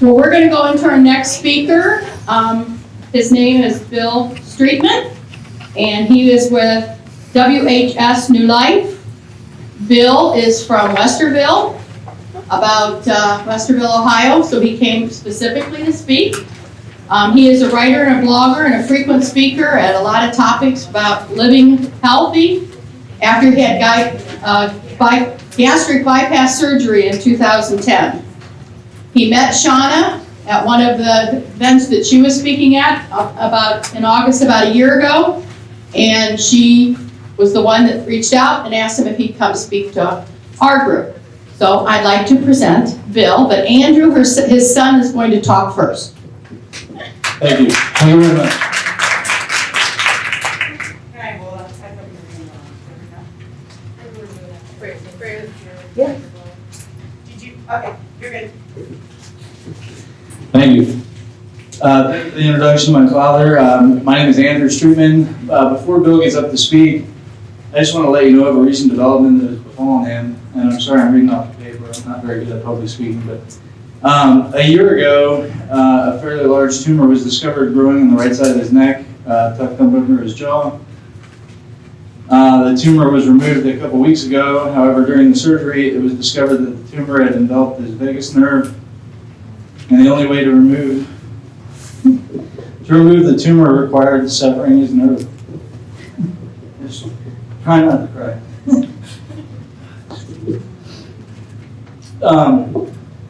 Well, we're going to go into our next speaker. His name is Bill Streetman, and he is with WHS New Life. Bill is from Westerville, Westerville, Ohio, so he came specifically to speak. He is a writer and a blogger and a frequent speaker at a lot of topics about living healthy after he had gastric bypass surgery in 2010. He met Shauna at one of the events that she was speaking at in August about a year ago, and she was the one that reached out and asked him if he'd come speak to our group. So I'd like to present Bill, but Andrew, his son, is going to talk first. Thank you. Thank you very much. Yeah. Okay, you're good. Thank you. The introduction to my father. My name is Andrew Streetman. Before Bill gets up to speak, I just want to let you know of a recent development that has befallen him. And I'm sorry I'm reading off the paper. I'm not very good at public speaking, but a year ago, a fairly large tumor was discovered growing on the right side of his neck, tucked up under his jaw. The tumor was removed a couple weeks ago. However, during the surgery, it was discovered that the tumor had enveloped his vagus nerve, and the only way to remove the tumor required severing his nerve. Just try not to cry.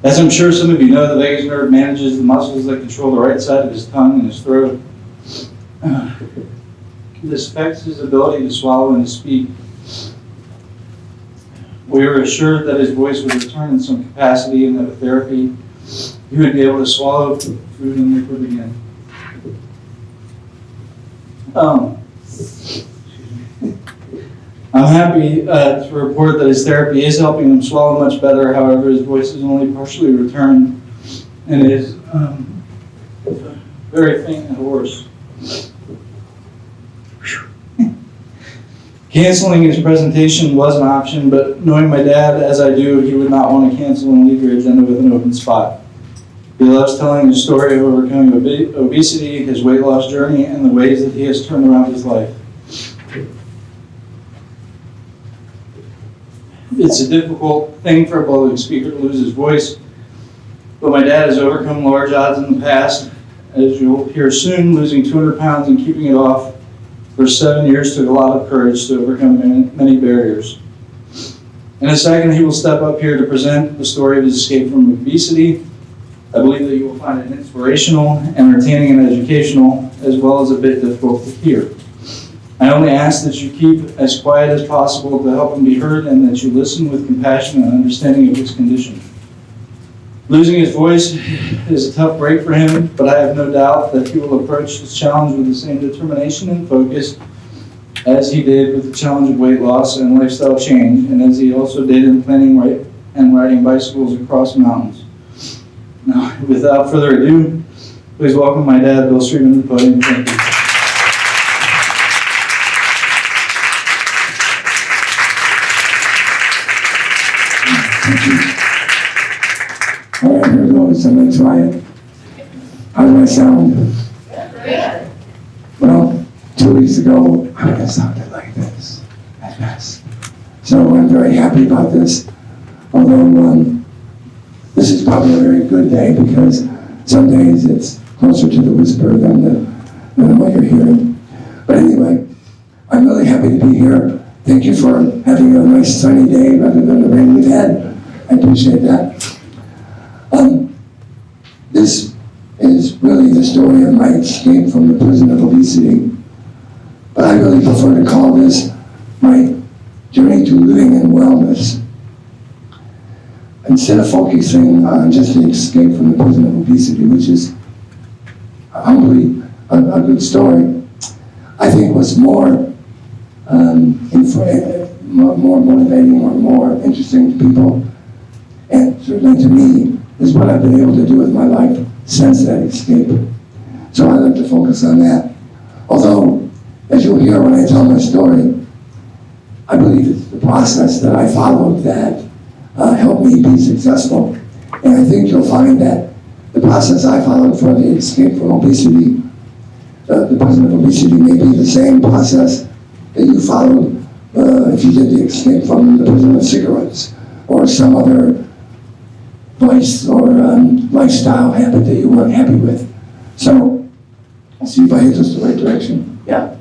As I'm sure some of you know, the vagus nerve manages the muscles that control the right side of his tongue and his throat. This affects his ability to swallow and to speak. We were assured that his voice would return in some capacity and that with therapy, he would be able to swallow food and liquid again. I'm happy to report that his therapy is helping him swallow much better. However, his voice is only partially returned and is very faint and hoarse. Canceling his presentation was an option, but knowing my dad as I do, he would not want to cancel and leave your agenda with an open spot. He loves telling the story of overcoming obesity, his weight loss journey, and the ways that he has turned around his life. It's a difficult thing for a public speaker to lose his voice, but my dad has overcome large odds in the past. As you'll hear soon, losing 200 pounds and keeping it off for 7 years took a lot of courage to overcome many barriers. In a second, he will step up here to present the story of his escape from obesity. I believe that you will find it inspirational, entertaining, and educational, as well as a bit difficult to hear. I only ask that you keep as quiet as possible to help him be heard, and that you listen with compassion and understanding of his condition. Losing his voice is a tough break for him, but I have no doubt that he will approach this challenge with the same determination and focus as he did with the challenge of weight loss and lifestyle change, and as he also did in planning and riding bicycles across mountains. Now, without further ado, please welcome my dad, Bill Streetman, to the podium. Thank you. All right, here goes. I'm going to try it. How do I sound? Great. Well, 2 weeks ago, I sounded like this at best. So I'm very happy about this. Although this is probably a very good day because some days it's closer to the whisper than what you're hearing. But anyway, I'm really happy to be here. Thank you for having a nice sunny day rather than the rain we've had. I appreciate that. This is really the story of my escape from the prison of obesity. But I really prefer to call this my journey to living in wellness. Instead of focusing on just the escape from the prison of obesity, which is humbly a good story, I think what's more motivating or more interesting to people, and certainly to me, is what I've been able to do with my life since that escape. So I like to focus on that. Although, as you'll hear when I tell my story, I believe it's the process that I followed that helped me be successful. And I think you'll find that the process I followed for the escape from obesity, the prison of obesity may be the same process that you followed if you did the escape from the prison of cigarettes or some other vice or lifestyle habit that you weren't happy with. So, let's see if I hit this the right direction. Yeah.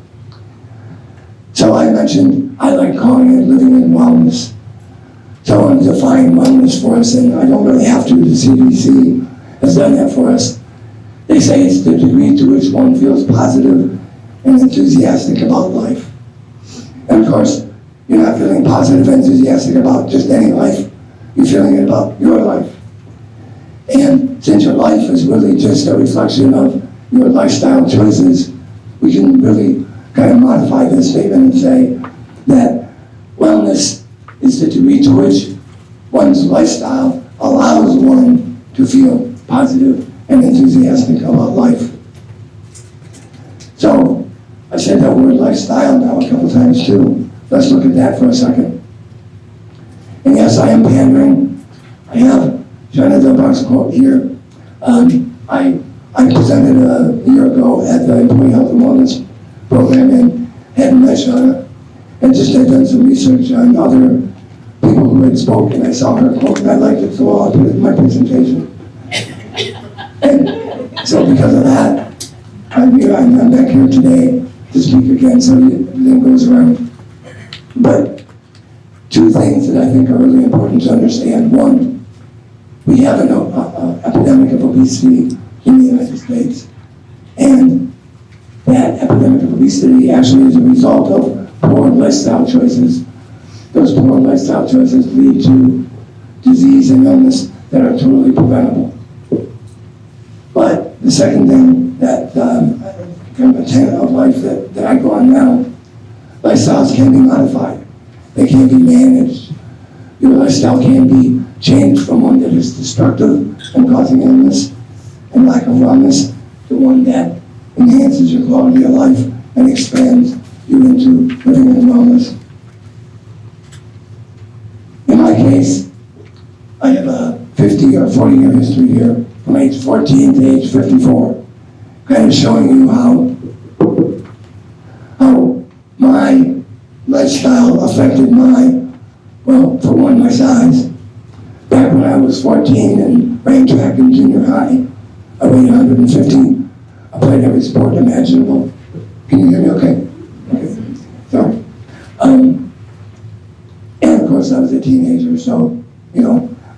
So I mentioned I like calling it living in wellness. So I want to define wellness for us, and I don't really have to. The CDC has done that for us. They say it's the degree to which one feels positive and enthusiastic about life. And of course, you're not feeling positive and enthusiastic about just any life. You're feeling it about your life. And since your life is really just a reflection of your lifestyle choices, we can really kind of modify this statement and say that wellness is the degree to which one's lifestyle allows one to feel positive and enthusiastic about life. So, I said that word lifestyle now a couple times too. Let's look at that for a second. And yes, I am pandering. I have China Delbar's quote here. I presented a year ago at the Employee Health and Wellness Program and hadn't met Shauna. And just had done some research on other people who had spoken. I saw her quote and I liked it, so I'll put it in my presentation. And so because of that, I'm back here today to speak again, so everything goes around. But two things that I think are really important to understand. One, we have an epidemic of obesity in the United States. And that epidemic of obesity actually is a result of poor lifestyle choices. Those poor lifestyle choices lead to disease and illness that are totally preventable. But the second thing that kind of a tenet of life that I go on now, lifestyles can be modified. They can be managed. Your lifestyle can be changed from one that is destructive and causing illness and lack of wellness to one that enhances your quality of life and expands you into living in wellness. In my case, I have a 50 or 40 year history here from age 14 to age 54, kind of showing you how my lifestyle affected for one, my size. Back when I was 14 and ran track in junior high, I weighed 150. I played every sport imaginable. Can you hear me okay? Okay. Sorry. And of course I was a teenager, so,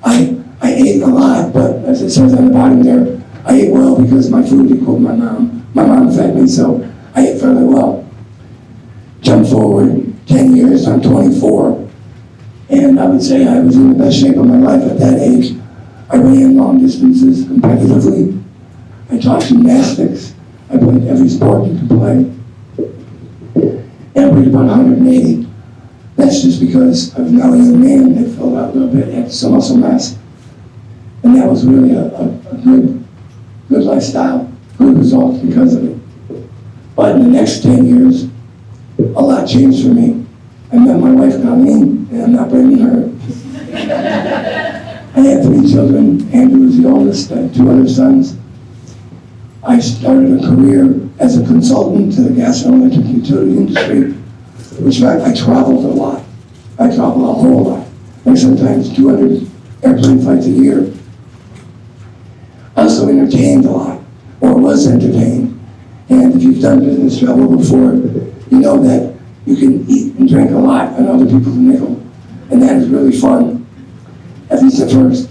I ate a lot, but as it says on the bottom there, I ate well because my food equaled my mom. My mom fed me, so I ate fairly well. Jump forward 10 years, I'm 24, and I would say I was in the best shape of my life at that age. I ran long distances competitively. I taught gymnastics. I played every sport you could play. And I weighed about 180. That's just because I was now a young man that filled out a little bit, had some muscle mass. And that was really a good lifestyle, good results because of it. But in the next 10 years, a lot changed for me. I met my wife, Colleen, and I'm not blaming her. I had 3 children. Andrew was the oldest, I had 2 other sons. I started a career as a consultant to the gas and electric utility industry, which meant I traveled a lot. I traveled a whole lot, like sometimes 200 airplane flights a year. Also entertained a lot, or was entertained. And if you've done business travel before, you know that you can eat and drink a lot on other people's nickel. And that is really fun, at least at first.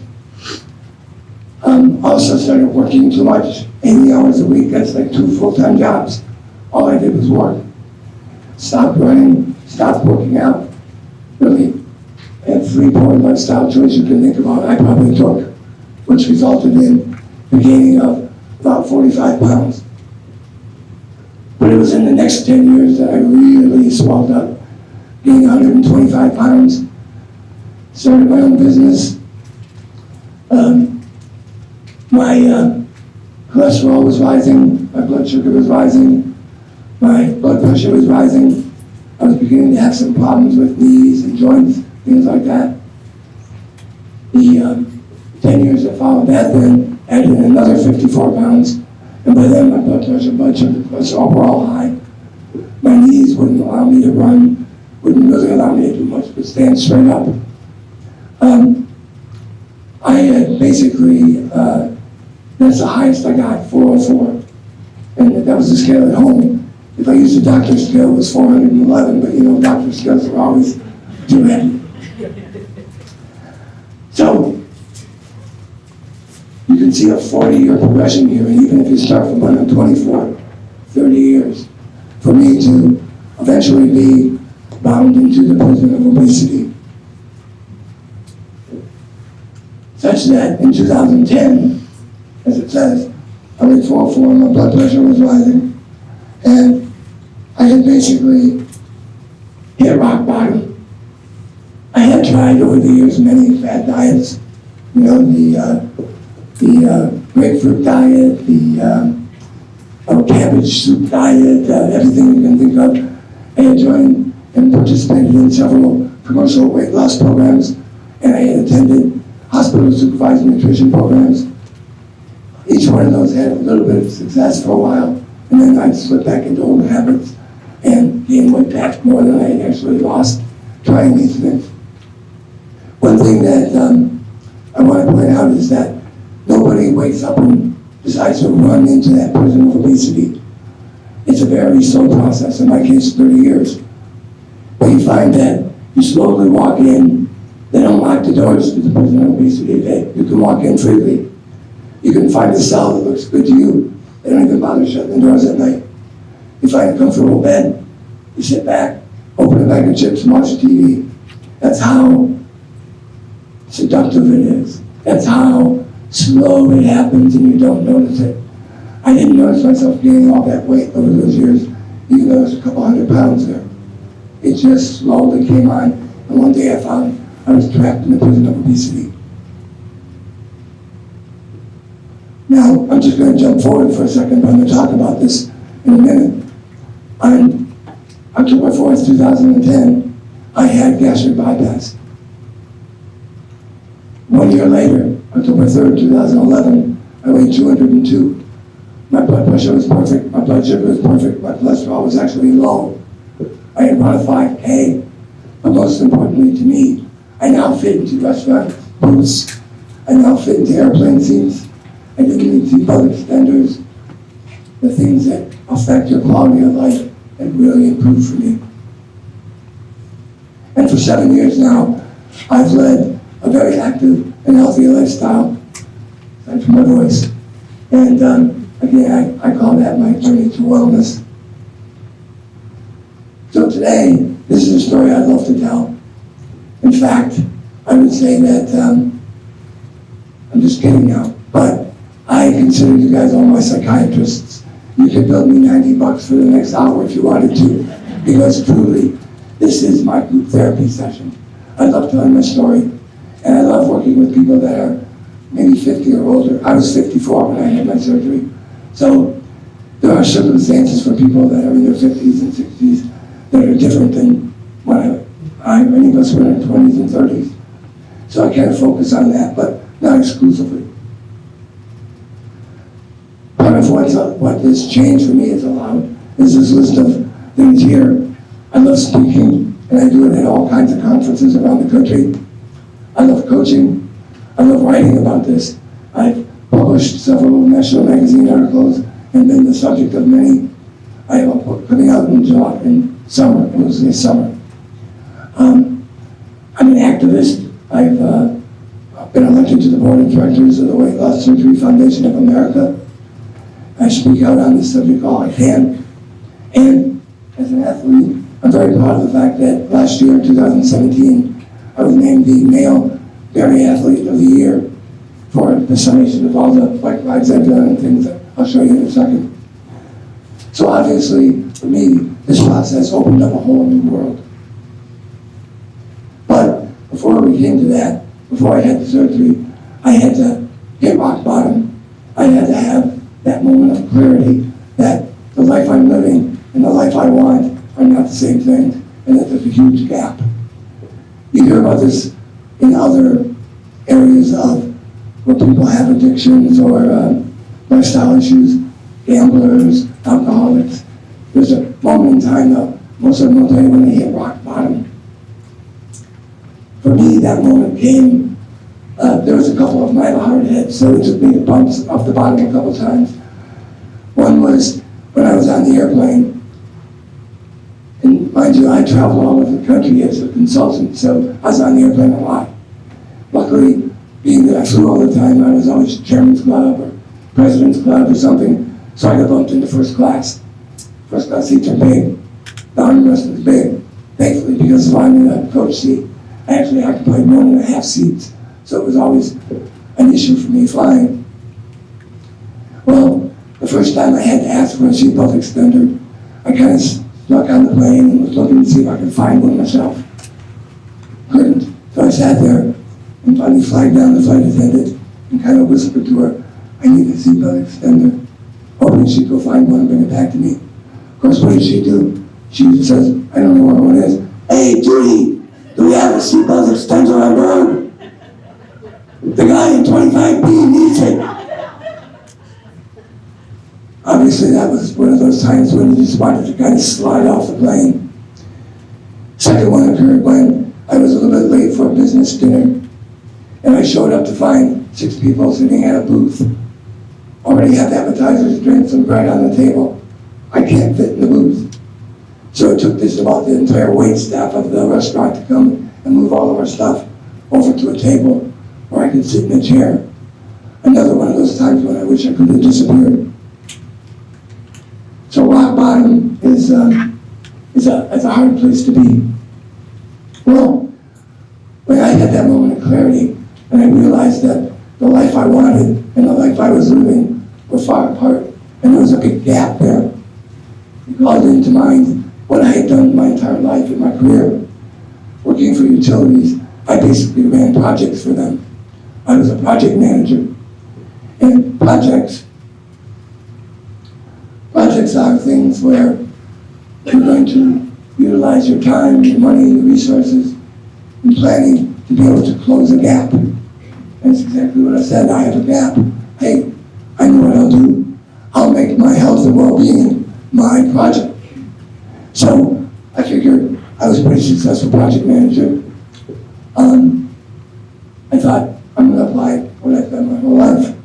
Also started working too much, 80 hours a week. That's like 2 full-time jobs. All I did was work. Stopped running, stopped working out. Really, I had 3 poor lifestyle choices you can think about I probably took, which resulted in the gaining of about 45 pounds. But it was in the next 10 years that I really swelled up, gained 125 pounds, started my own business. My cholesterol was rising, my blood sugar was rising, my blood pressure was rising. I was beginning to have some problems with knees and joints, things like that. The 10 years that followed that then added another 54 pounds, and by then my blood pressure was overall high. My knees wouldn't allow me to run, wouldn't really allow me to do much but stand straight up. I had basically, that's the highest I got, 404. And that was the scale at home. If I used a doctor's scale, it was 411, but you know, doctor's scales are always too heavy. So, you can see a 40-year progression here, and even if you start from when I'm 24, 30 years, for me to eventually be bound into the prison of obesity. Such that in 2010, as it says, I weighed 404, my blood pressure was rising, and I had basically hit rock bottom. I had tried over the years many fad diets, you know, the grapefruit diet, the cabbage soup diet, everything you can think of. I had joined and participated in several commercial weight loss programs, and I had attended hospital supervised nutrition programs. Each one of those had a little bit of success for a while, and then I'd slip back into old habits and gain weight back more than I had actually lost trying these things. One thing that I want to point out is that nobody wakes up and decides to run into that prison of obesity. It's a very slow process, in my case 30 years. But you find that you slowly walk in, they don't lock the doors to the prison of obesity. You can walk in freely. You can find a cell that looks good to you. They don't even bother shutting the doors at night. You find a comfortable bed, you sit back, open a bag of chips and watch TV. That's how seductive it is. That's how slow it happens and you don't notice it. I didn't notice myself gaining all that weight over those years, even though it was a couple 100 pounds there. It just slowly came on, and one day I found I was trapped in the prison of obesity. Now, I'm just going to jump forward for a second, but I'm going to talk about this in a minute. On October 4th, 2010, I had gastric bypass. 1 year later, October 3rd, 2011, I weighed 202. My blood pressure was perfect, my blood sugar was perfect, my cholesterol was actually low. I had run a 5K, but most importantly to me, I now fit into restaurant booths. I now fit into airplane seats. I didn't need seatbelt extenders. The things that affect your quality of life have really improved for me. And for 7 years now, I've led a very active and healthy lifestyle, aside from my voice. And again, I call that my journey to wellness. So today, this is a story I'd love to tell. In fact, I would say that, I'm just kidding now, but I consider you guys all my psychiatrists. You could bill me $90 for the next hour if you wanted to, because truly, this is my group therapy session. I love telling my story, and I love working with people that are maybe 50 or older. I was 54 when I had my surgery. So there are circumstances for people that are in their 50s and 60s that are different than when many of us were in our 20s and 30s. So I kind of focus on that, but not exclusively. Part of what this change for me has allowed is this list of things here. I love speaking, and I do it at all kinds of conferences around the country. I love coaching. I love writing about this. I've published several national magazine articles and been the subject of many. I have a book coming out in summer, mostly summer. I'm an activist. I've been elected to the board of directors of the Weight Loss Surgery Foundation of America. I speak out on this subject all I can. And as an athlete, I'm very proud of the fact that last year, 2017, I was named the Male Dairy Athlete of the Year for the summation of all the bike rides I've done and things that I'll show you in a second. So obviously, for me, this process opened up a whole new world. But before we came to that, before I had the surgery, I had to hit rock bottom. I had to have that moment of clarity that the life I'm living and the life I want are not the same thing, and that there's a huge gap. You hear about this in other areas of where people have addictions or lifestyle issues, gamblers, alcoholics. There's a moment in time, though, most of them will tell you when they hit rock bottom. For me, that moment came, there was a couple of my hard hits, so it took me to bumps off the bottom a couple times. One was when I was on the airplane, and mind you, I travel all over the country as a consultant, so I was on the airplane a lot. Luckily, being that I flew all the time, I was always Chairman's Club or President's Club or something, so I got bumped into first class. First class seats are big. The armrest is big. Thankfully, because I'm in a coach seat, I actually occupied 1.5 seats, so it was always an issue for me flying. Well, the first time I had to ask for a seatbelt extender, I kind of snuck on the plane and was looking to see if I could find one myself. Couldn't, so I sat there and finally flagged down the flight attendant and kind of whispered to her, I need a seatbelt extender, hoping she'd go find one and bring it back to me. Of course, what did she do? She says, I don't know where one is. Hey, Judy, do we have a seatbelt extender on board? The guy in 25B needs it. Obviously, that was one of those times when you just wanted to kind of slide off the plane. Second one occurred when I was a little bit late for a business dinner, and I showed up to find 6 people sitting at a booth. Already had appetizers, drinks, and bread on the table. I can't fit in the booth. So it took just about the entire wait staff of the restaurant to come and move all of our stuff over to a table where I could sit in a chair. Another one of those times when I wish I could have disappeared. So rock bottom is a hard place to be. Well, when I had that moment of clarity, and I realized that the life I wanted and the life I was living were far apart, and there was a big gap there. It called into mind what I had done my entire life in my career. Working for utilities, I basically ran projects for them. I was a project manager. And projects are things where you're going to utilize your time, your money, your resources, and planning to be able to close a gap. That's exactly what I said. I have a gap. Hey, I know what I'll do. I'll make my health and well-being my project. So I figured I was a pretty successful project manager. I thought I'm going to apply what I've done my whole life.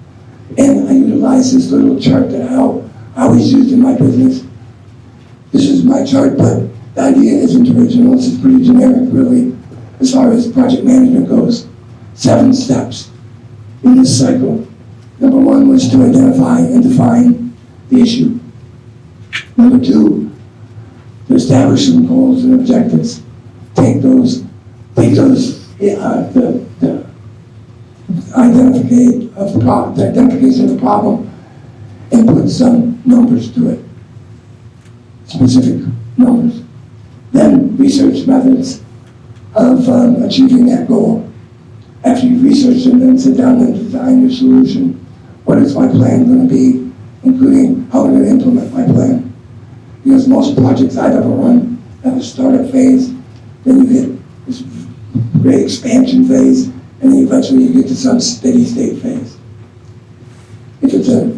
And I utilized this little chart that I always used in my business. This is my chart, but the idea isn't original. This is pretty generic, really, as far as project management goes. 7 steps in this cycle. Number 1 was to identify and define the issue. Number 2, to establish some goals and objectives. Take those, the identification of the problem and put some numbers to it, specific numbers. Then research methods of achieving that goal. After you've researched it, then sit down and design your solution. What is my plan going to be, including how I'm going to implement my plan. Because most projects I've ever run have a startup phase, then you hit this great expansion phase, and then eventually you get to some steady state phase. If it's a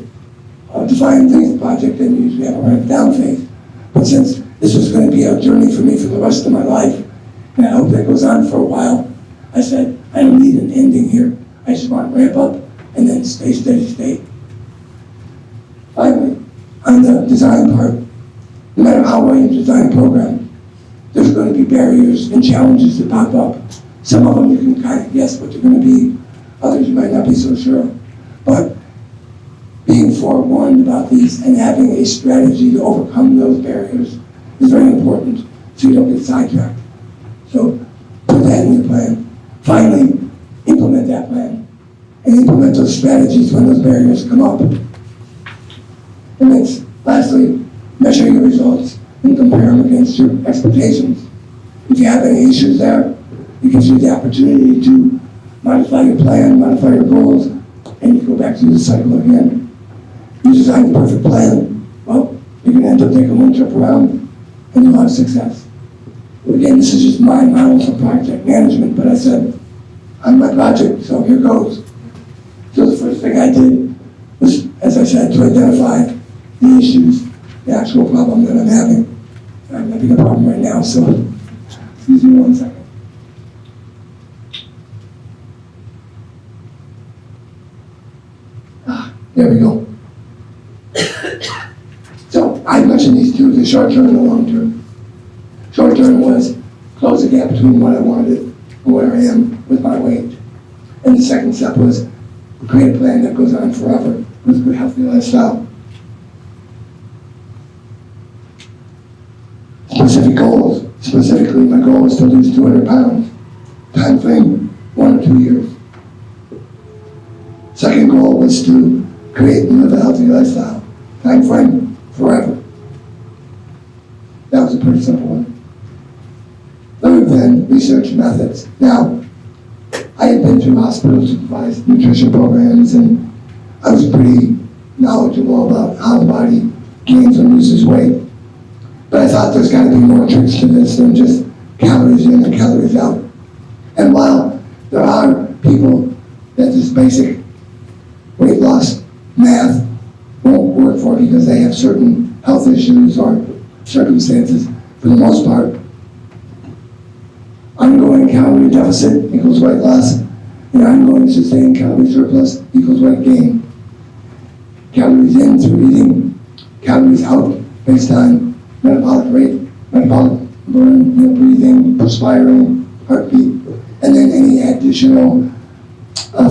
defined things project, then you usually have a ramp down phase. But since this was going to be a journey for me for the rest of my life, and I hope that goes on for a while, I said, I don't need an ending here. I just want to ramp up and then stay steady state. Finally, on the design part, no matter how well you design a program, there's going to be barriers and challenges that pop up. Some of them you can kind of guess what they're going to be. Others you might not be so sure. But being forewarned about these and having a strategy to overcome those barriers is very important so you don't get sidetracked. So put that in your plan. Finally, implement that plan and implement those strategies when those barriers come up. And then lastly, measure your results and compare them against your expectations. If you have any issues there, it gives you the opportunity to modify your plan, modify your goals, and you go back through the cycle again. You design the perfect plan, well, you're going to end up taking one trip around and you'll have success. Again, this is just my model for project management, but I said, on my project, so here goes. So the first first thing I did was, as I said, to identify the issues, the actual problem that I'm having. I'm having a problem right now, so excuse me 1 second. There we go. So I mentioned these two, the short term and the long term. Short term was close the gap between what I wanted and where I am with my weight. And the second step was create a plan that goes on forever with a good, healthy lifestyle. Specific goals. Specifically, my goal is to lose 200 pounds. Time frame, 1 or 2 years. Second goal was to create and live a healthy lifestyle. Time frame, forever. That was a pretty simple one. Other than research methods. Now, I had been through hospital supervised nutrition programs, and I was pretty knowledgeable about how the body gains and loses weight. But I thought there's got to be more tricks to this than just calories in and calories out. And while there are people that this basic weight loss math won't work for because they have certain health issues or circumstances, for the most part, ongoing calorie deficit equals weight loss, and ongoing sustained calorie surplus equals weight gain. Calories in through eating, calories out based on metabolic rate, metabolic burn, breathing, perspiring, heartbeat, and then any additional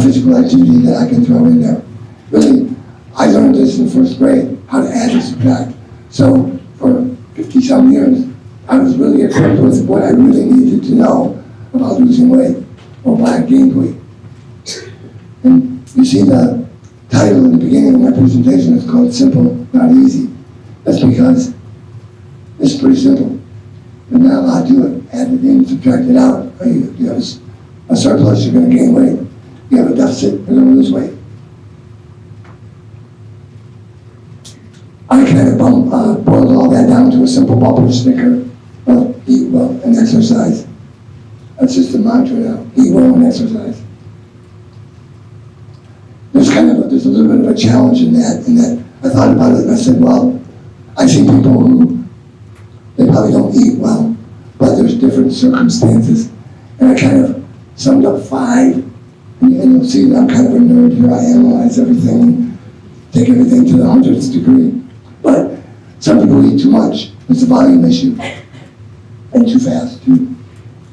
physical activity that I can throw in there. Really, I learned this in first grade, how to add and subtract. So for 50-some years, I was really equipped with what I really needed to know about losing weight or why I gained weight. And you see the title in the beginning of my presentation is called Simple, Not Easy. That's because it's pretty simple. There's not a lot to it. Add it in, subtract it out. You have a surplus, you're going to gain weight. You have a deficit, you're going to lose weight. I kind of boiled all that down to a simple bumper sticker of eat well and exercise. That's just a mantra now, eat well and exercise. There's a little bit of a challenge in that I thought about it and I said, well, I see people who, they probably don't eat well, but there's different circumstances. And I kind of summed up 5, and you'll see that I'm kind of a nerd here. I analyze everything and take everything to the 100th degree. But some people eat too much. It's a volume issue. And too fast, too.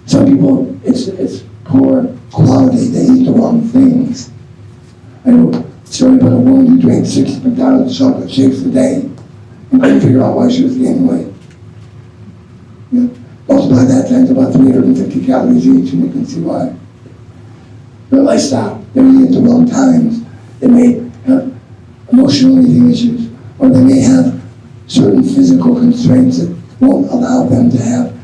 Some people, it's poor quality. They eat the wrong things. I know a story about a woman who drank 6 McDonald's chocolate shakes a day and couldn't figure out why she was gaining weight. Yeah. Multiply that times about 350 calories each, and you can see why. Their lifestyle, they're eating at the wrong times. They may have emotional eating issues, or they may have certain physical constraints that won't allow them to have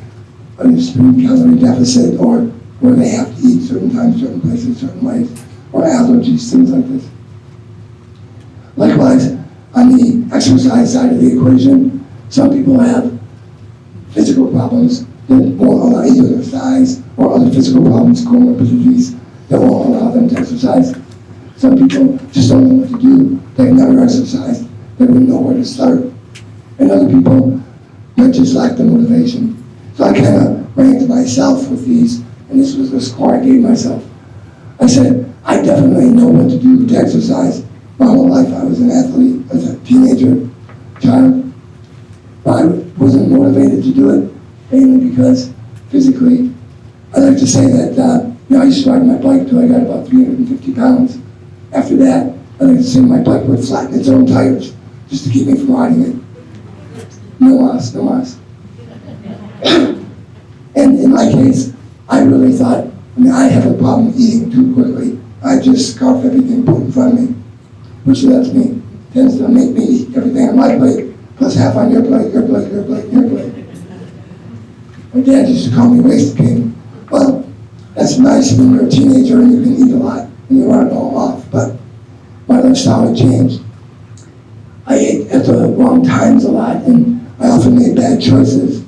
an extreme calorie deficit, or where they have to eat certain times, certain places, certain ways, or allergies, things like this. Likewise, on the exercise side of the equation, some people have physical problems that won't allow either their size or other physical problems, comorbidities, that won't allow them to exercise. Some people just don't know what to do. They've never exercised. They wouldn't know where to start. And other people might just lack the motivation. So I kind of ranked myself with these, and this was the score I gave myself. I said, I definitely know what to do to exercise. My whole life I was an athlete as a teenager, child. But I wasn't motivated to do it, mainly because physically, I like to say that I used to ride my bike till I got about 350 pounds. After that, I like to say my bike would flatten its own tires just to keep me from riding it. No mas, no mas. And in my case, I really thought, I have a problem eating too quickly. I just scarf everything put in front of me, which lets me, tends to make me eat everything on my plate, plus half on your plate, your plate, your plate, your plate. My dad used to call me waste king. Well, that's nice when you're a teenager and you can eat a lot and you run it all off, but my lifestyle had changed. I ate at the wrong times a lot, and I often made bad choices.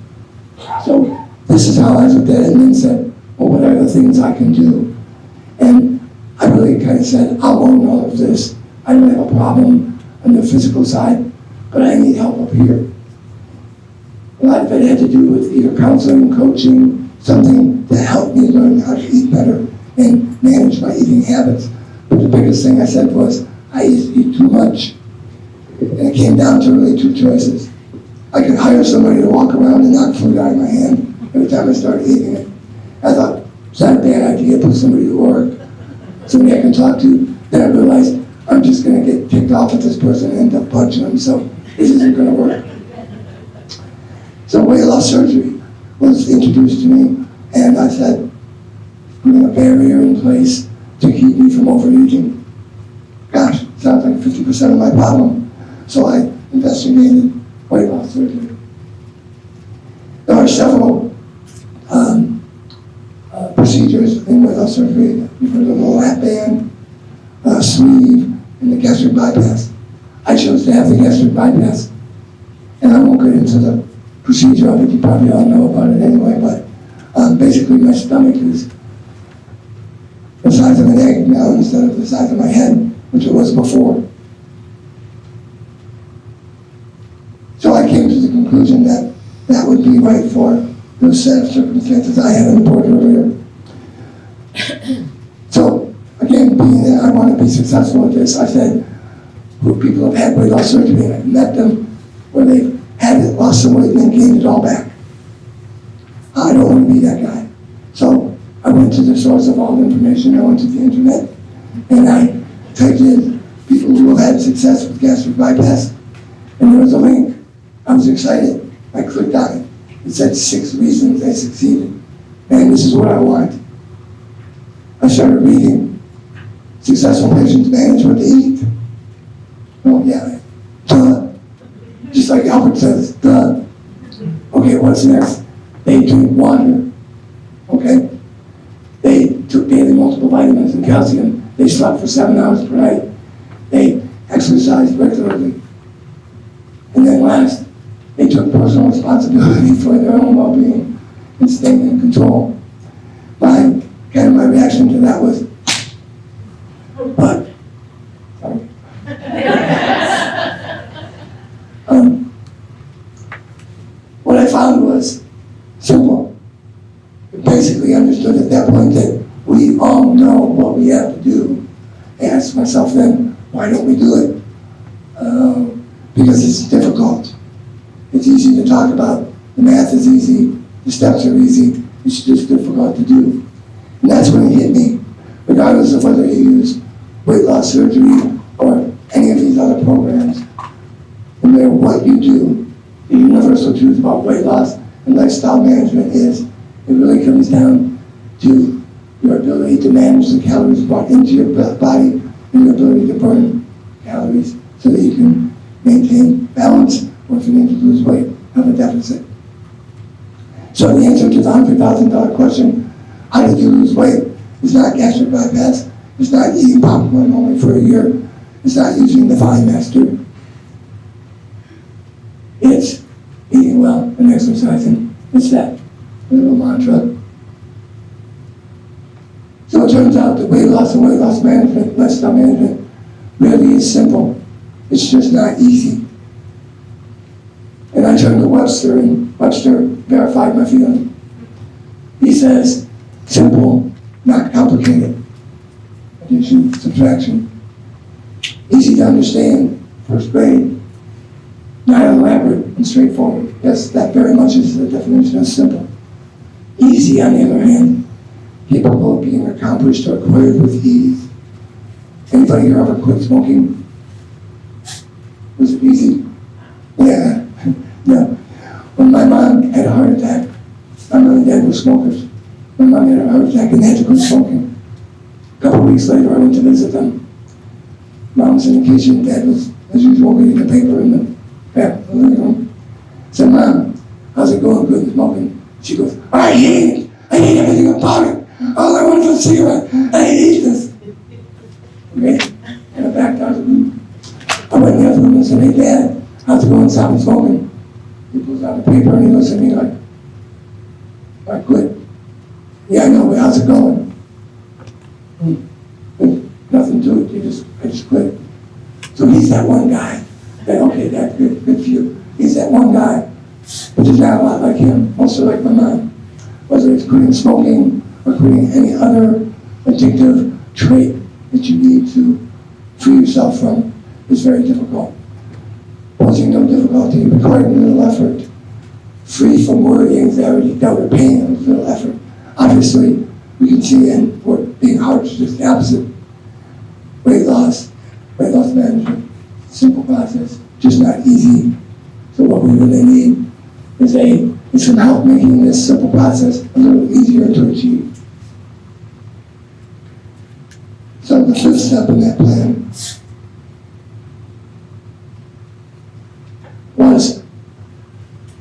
So this is how I looked at it and then said, well, what are the things I can do? And I really kind of said, I'll own all of this. I don't have a problem on the physical side, but I need help up here. A lot of it had to do with either counseling, coaching, something to help me learn how to eat better and manage my eating habits. But the biggest thing I said was, I used to eat too much. And it came down to really two choices. I could hire somebody to walk around and knock food out of my hand every time I started eating it. I thought, it's not a bad idea, put somebody to work, somebody I can talk to. Then I realized, I'm just gonna get ticked off at this person and end up punching them, so this isn't gonna work. So weight loss surgery was introduced to me, and I said, putting a barrier in place to keep me from overeating. Gosh, sounds like 50% of my problem. So I investigated weight loss surgery. There are several procedures in weight loss surgery. You've heard of the lap band, sleeve, and the gastric bypass. I chose to have the gastric bypass. And I won't get into the procedure of it, you probably all know about it anyway, but basically my stomach is the size of an egg now instead of the size of my head, which it was before. So I came to the conclusion that that would be right for those set of circumstances I had on the board earlier. So again, being that I want to be successful at this, I said, who people have had weight loss surgery, and I've met them where they've had it, lost some weight, and then gained it all back. I don't want to be that guy. So I went to the source of all the information. I went to the internet, and I typed in people who had success with gastric bypass, and there was a link. I was excited. I clicked on it. It said 6 reasons they succeeded, and this is what I want. I started reading. Successful patients manage what they eat. Oh yeah, duh. Just like Albert says, duh. Okay, what's next? They drink water. Okay? They took daily multiple vitamins and calcium. They slept for 7 hours per night. They exercised regularly. And then last, they took personal responsibility for their own well-being and staying in control. My reaction to that was, but, sorry. What I found was simple. I basically understood at that point that we all know what we have to do. I asked myself then, why don't we do it? Because it's difficult. It's easy to talk about. The math is easy. The steps are easy. It's just difficult to do. And that's when it hit me. Regardless of whether you use weight loss surgery or any of these other programs, no matter what you do, the universal truth about weight loss and lifestyle management is it really comes down to your ability to manage the calories brought into your body and your ability to burn calories so that you can maintain balance, or if you need to lose weight, have a deficit. So the answer to the $100,000 question, how did you lose weight? It's not gastric bypass. It's not eating popcorn only for a year. It's not using the Vine Master. It's eating well and exercising. It's that little mantra. So it turns out that weight loss and weight loss management, lifestyle management, really is simple. It's just not easy. And I turned to Webster, and Webster verified my feeling. He says, simple, not complicated. Addition, subtraction. Easy to understand, first grade. Not elaborate and straightforward. Yes, that very much is the definition of simple. Easy, on the other hand, capable of being accomplished or acquired with ease. Anybody here ever quit smoking? Was it easy? Yeah. No. When my mom had a heart attack, my mom and dad were smokers. My mom had a heart attack and had to quit smoking. A couple of weeks later, I went to visit them. Mom was in the kitchen, Dad was, as usual, reading the paper in the living room. I said, Mom, how's it going? Good smoking? She goes, I hate it. I hate everything about it. All I want is a cigarette. I hate this. Okay? And I backed out of the room. I went in the other room and said, hey, Dad, how's it going? Stop smoking. He pulls out the paper and he looks at me like, I quit. Yeah, I know, but how's it going? just quit. So he's that one guy. That, okay, that's good for you. He's that one guy. But there's not a lot like him, also like my mom. Whether it's quitting smoking or quitting any other addictive trait that you need to free yourself from is very difficult. Posing no difficulty, requiring little effort. Free from worry, anxiety, doubt, or pain, and little effort. Obviously, we can see in being hard is just the opposite. Weight loss management, simple process, just not easy. So what we really need is some help making this simple process a little easier to achieve. So the fifth step in that plan was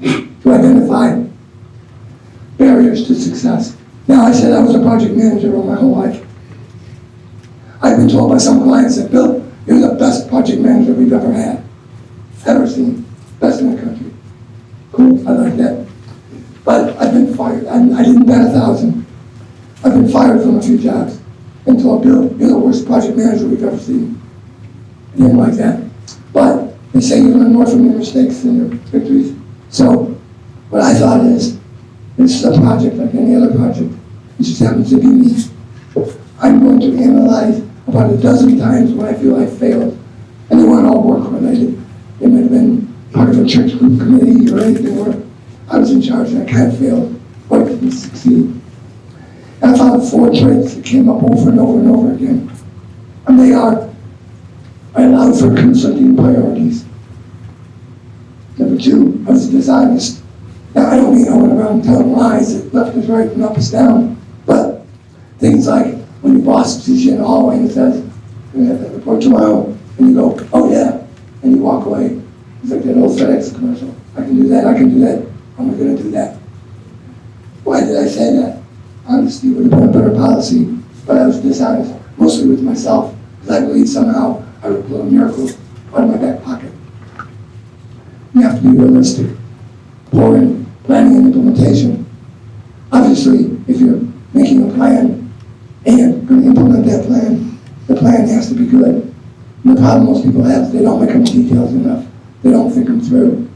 to identify barriers to success. Now, I said I was a project manager all my whole life. I've been told by some clients that, Bill, you're the best project manager we've ever seen. Best in the country. Cool, I like that. But I've been fired. I didn't bet 1,000. I've been fired from a few jobs and told, Bill, you're the worst project manager we've ever seen. I didn't like that. But they say you learn more from your mistakes than your victories. So what I thought is, this is a project like any other project. It just happens to be me. I'm going to analyze about a dozen times when I feel I failed. And they weren't all work related. They might have been part of a church group committee or anything where I was in charge and I kind of failed or didn't succeed. And I found 4 traits that came up over and over and over again. And they are, I allowed for conflicting priorities. Number 2, I was dishonest. Now, I don't mean I went around telling lies that left is right and up is down, but things like when your boss sees you in the hallway and says, "We have that report tomorrow," and you go, "Oh yeah," and you walk away. It's like that old FedEx commercial. I can do that, how am I going to do that? Why did I say that? Honesty would have been a better policy, but I was dishonest, mostly with myself, because I believe somehow I would pull a miracle out of my back pocket. You have to be realistic. For in planning and implementation. Obviously, if you're making a plan and going to implement that plan, the plan has to be good. And the problem most people have is they don't make them details enough. They don't think them through.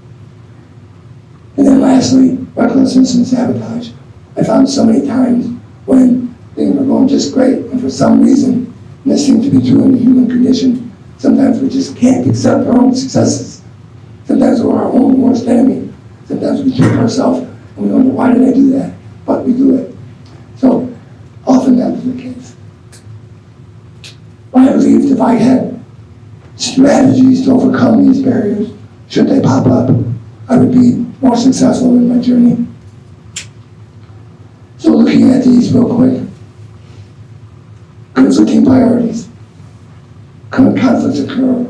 And then lastly, recklessness and sabotage. I found so many times when things were going just great, and for some reason, and this seems to be true in the human condition, sometimes we just can't accept our own successes. Sometimes we're our own worst enemy. Sometimes we trick ourselves and we wonder, why did I do that? But we do it. So often that was the case. But I believed if I had strategies to overcome these barriers, should they pop up, I would be more successful in my journey. So looking at these real quick, conflicting priorities. Conflicts occur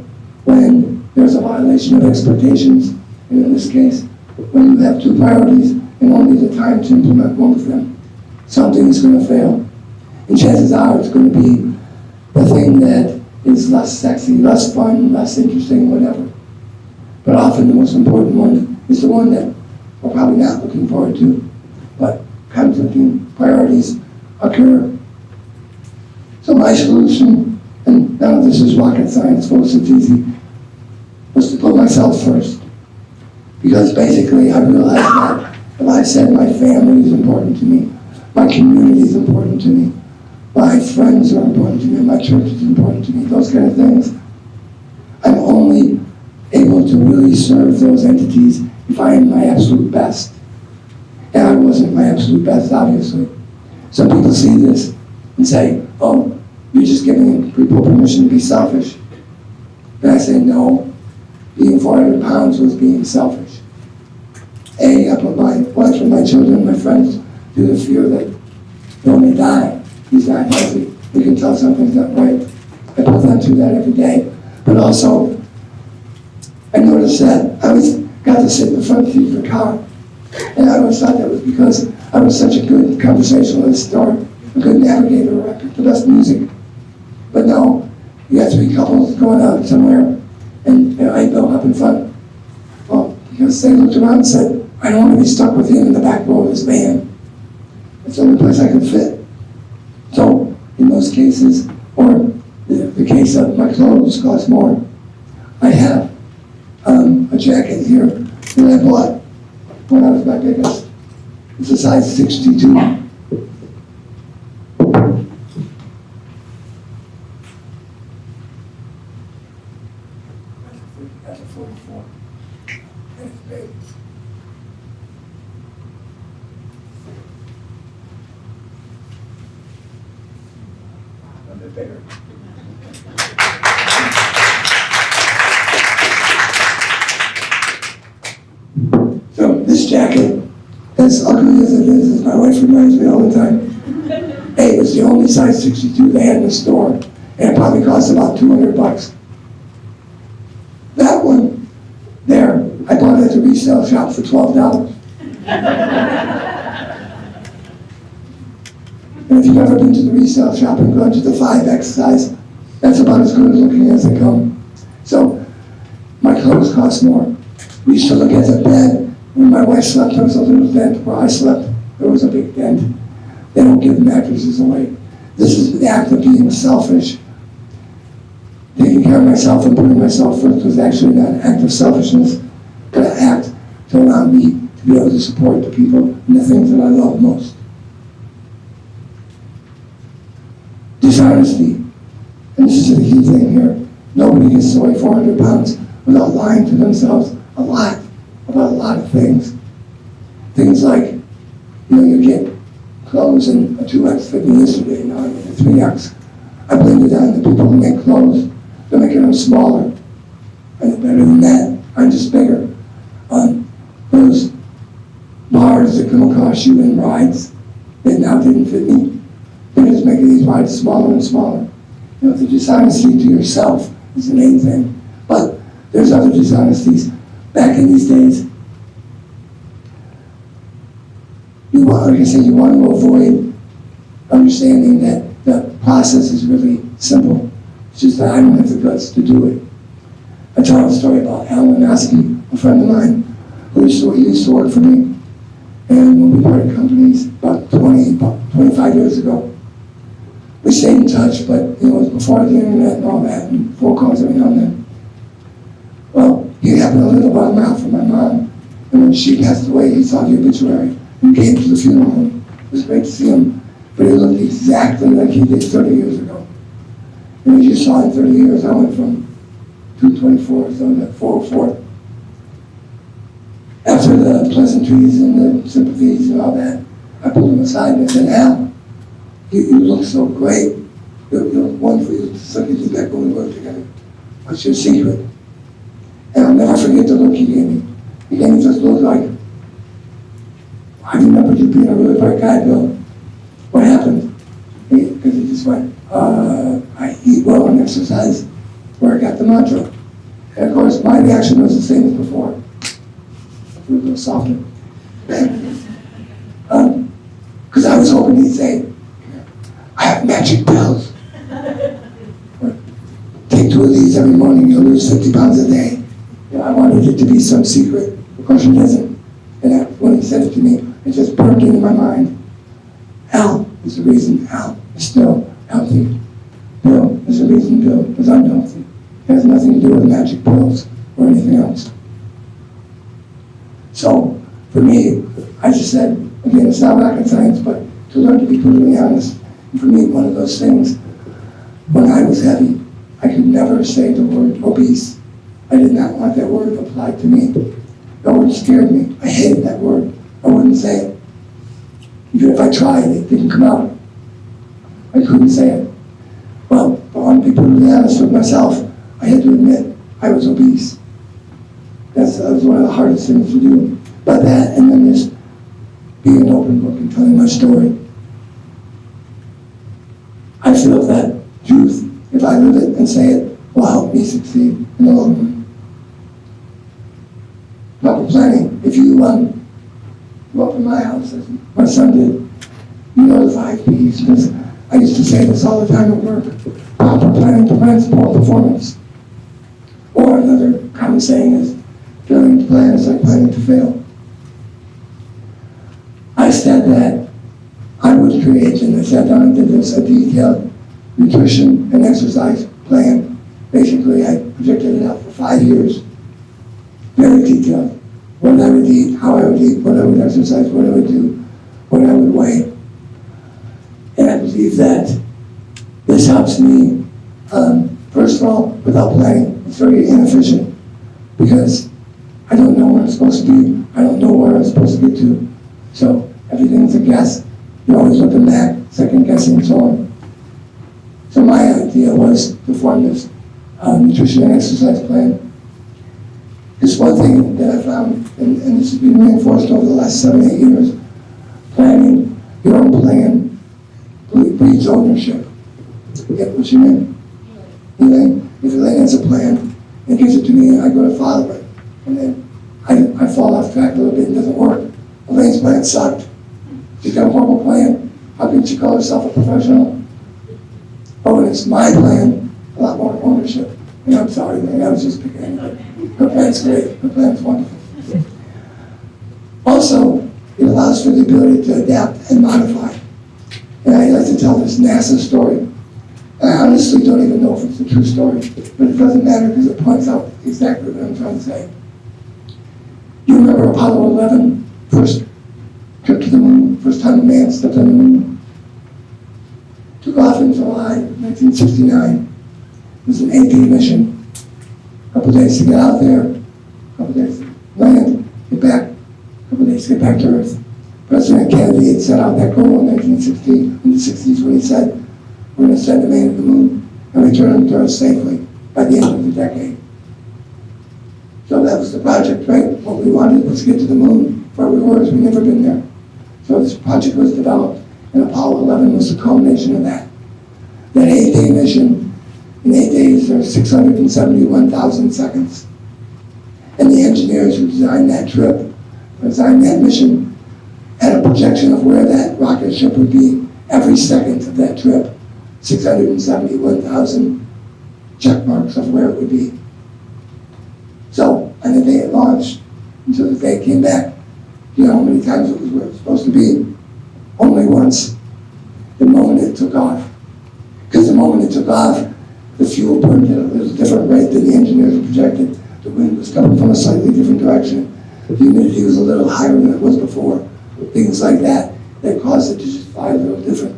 when there's a violation of expectations, and in this case, when you have 2 priorities and only the time to implement one of them, something is going to fail. And chances are it's going to be the thing that is less sexy, less fun, less interesting, whatever. But often the most important one is the one that we're probably not looking forward to. But conflicting priorities occur. So my solution, and none of this is rocket science, folks, it's easy, was to put myself first. Because basically I realized that if I said my family is important to me, my community is important to me, my friends are important to me, my church is important to me, those kind of things, I'm only able to really serve those entities if I am my absolute best. And I wasn't my absolute best, obviously. Some people see this and say, oh, you're just giving people permission to be selfish. And I say, no, being 400 pounds was being selfish. I put my wife and my children and my friends through the fear that when they die, he's not healthy. We can tell something's not right. I put them through that every day. But also, I noticed that I got to sit in the front seat of the car. And I always thought that was because I was such a good conversationalist or a good navigator, or I picked the best music. But no, you got 3 couples going out somewhere, and I go up in front. Well, because they looked around and said, I don't want to be stuck with him in the back row of this van. It's the only place I could fit. So, in those cases, or the case piece of my clothes cost more. I have a jacket here that I bought when I was my biggest. It's a size 62. That's a 44. And it's big. A bit bigger. So this jacket, as ugly as it is, as my wife reminds me all the time, hey, it was the only size 62 they had in the store, and it probably cost about $200. That one, there, I bought it at the resale shop for $12. And if you've ever been to the resale shop and gone to the 5X size, that's about as good looking as they come. So, my clothes cost more. We used to look at the bed. When my wife slept, there was a little dent. Where I slept, there was a big dent. They don't give mattresses away. This is the act of being selfish. Taking care of myself and putting myself first was actually not an act of selfishness, but an act to allow me to be able to support the people and the things that I love most. Dishonesty. And this is the key thing here. Nobody gets to weigh 400 pounds without lying to themselves a lot about a lot of things. Things like, you get clothes in a 2X fit me yesterday, now I'm in a 3X. I blame it on the people who make clothes. They're making them smaller. And better than that, I'm just bigger. Those bars that come across you in rides that now didn't fit me, they're just making these rides smaller and smaller. The dishonesty to yourself is the main thing. But there's other dishonesties. Back in these days, like I said, you want to avoid understanding that the process is really simple. It's just that I don't have the guts to do it. I tell a story about Alan Oski, a friend of mine, who used to work for me. And when we parted companies about 25 years ago, we stayed in touch, but it was before the internet and all that, and phone calls every now and then. Well, he happened to live about a mile from my mom, and when she passed away, he saw the obituary and came to the funeral home. It was great to see him, but he looked exactly like he did 30 years ago. And as you saw in 30 years, I went from 224 to 404. After the pleasantries and the sympathies and all that, I pulled him aside and I said, Al, you look so great. You look wonderful. You look so good back when we worked together. What's your secret? And I'll never forget the look he gave me. He gave me this look like, I remember you being a really bright guy, Bill. What happened? Because he just went, I eat well and exercise, where I got the mantra. And of course, my reaction was the same as before. A little softer. Because I was hoping he'd say, I have magic pills. Take 2 of these every morning, you'll lose 50 pounds a day. I wanted it to be some secret. Of course it isn't. And when he said it to me, it just burned into my mind. Al is the reason Al is still healthy. Bill is the reason Bill is unhealthy. It has nothing to do with magic pills or anything else. So, for me, I just said, again, it's not rocket science, but to learn to be brutally honest. And for me, one of those things, when I was heavy, I could never say the word obese. I did not want that word applied to me. That word scared me. I hated that word. I wouldn't say it. Even if I tried, it didn't come out. I couldn't say it. Well, I want to be brutally honest with myself. I had to admit I was obese. That was one of the hardest things to do. But that, and then just being an open book and telling my story. I feel that truth, if I live it and say it, will help me succeed in the long run. Proper planning. If you go up in my house, as my son did, you know the 5 P's, because I used to say this all the time at work. Proper planning prevents poor performance. Or another common saying is, failing to plan is like planning to fail. I said that I would create, and I sat down and did this, a detailed nutrition and exercise plan. Basically, I projected it out for 5 years. Very detailed. What I would eat, how I would eat, what I would exercise, what I would do, what I would weigh. And I believe that this helps me, first of all, without planning. It's very inefficient because I don't know where I'm supposed to be. I don't know where I'm supposed to get to. So everything's a guess. You're always looking back, second guessing, and so on. So my idea was to form this nutrition and exercise plan. This one thing that I found, and this has been reinforced over the last 7-8 years, planning your own plan breeds ownership. Yeah, what's your name? Elaine. If Elaine has a plan and gives it to me, I go to follow it. And then I fall off track a little bit and it doesn't work. Elaine's plan sucked. She's got a horrible plan. How can she call herself a professional? Oh, and it's my plan, a lot more ownership. And I'm sorry, Elaine, I was just picking on her. Her plan's great. Her plan's wonderful. Also, it allows for the ability to adapt and modify. And I like to tell this NASA story. I honestly don't even know if it's a true story, but it doesn't matter because it points out exactly what I'm trying to say. You remember Apollo 11, first trip to the moon, first time a man stepped on the moon? Took off in July 1969. It was an 8-day mission. A couple days to get out there, a couple days to land, get back, a couple days to get back to Earth. President Kennedy had set out that goal in 1960, in the 60s, when he said, we're going to send a man to the moon and return him to Earth safely by the end of the decade. So that was the project, right? What we wanted was to get to the moon. Where we were is we'd never been there. So this project was developed, and Apollo 11 was the culmination of that. That 8-day mission, in 8 days, there were 671,000 seconds. And the engineers who designed that trip, designed that mission, had a projection of where that rocket ship would be every second of that trip. 671,000 check marks of where it would be. So, on the day it launched, until the day it came back, you know how many times it was where it was supposed to be? Only once. The moment it took off. Because the moment it took off, the fuel burned at a little different rate than the engineers had projected. The wind was coming from a slightly different direction. The humidity was a little higher than it was before. Things like that caused it to just fly a little different.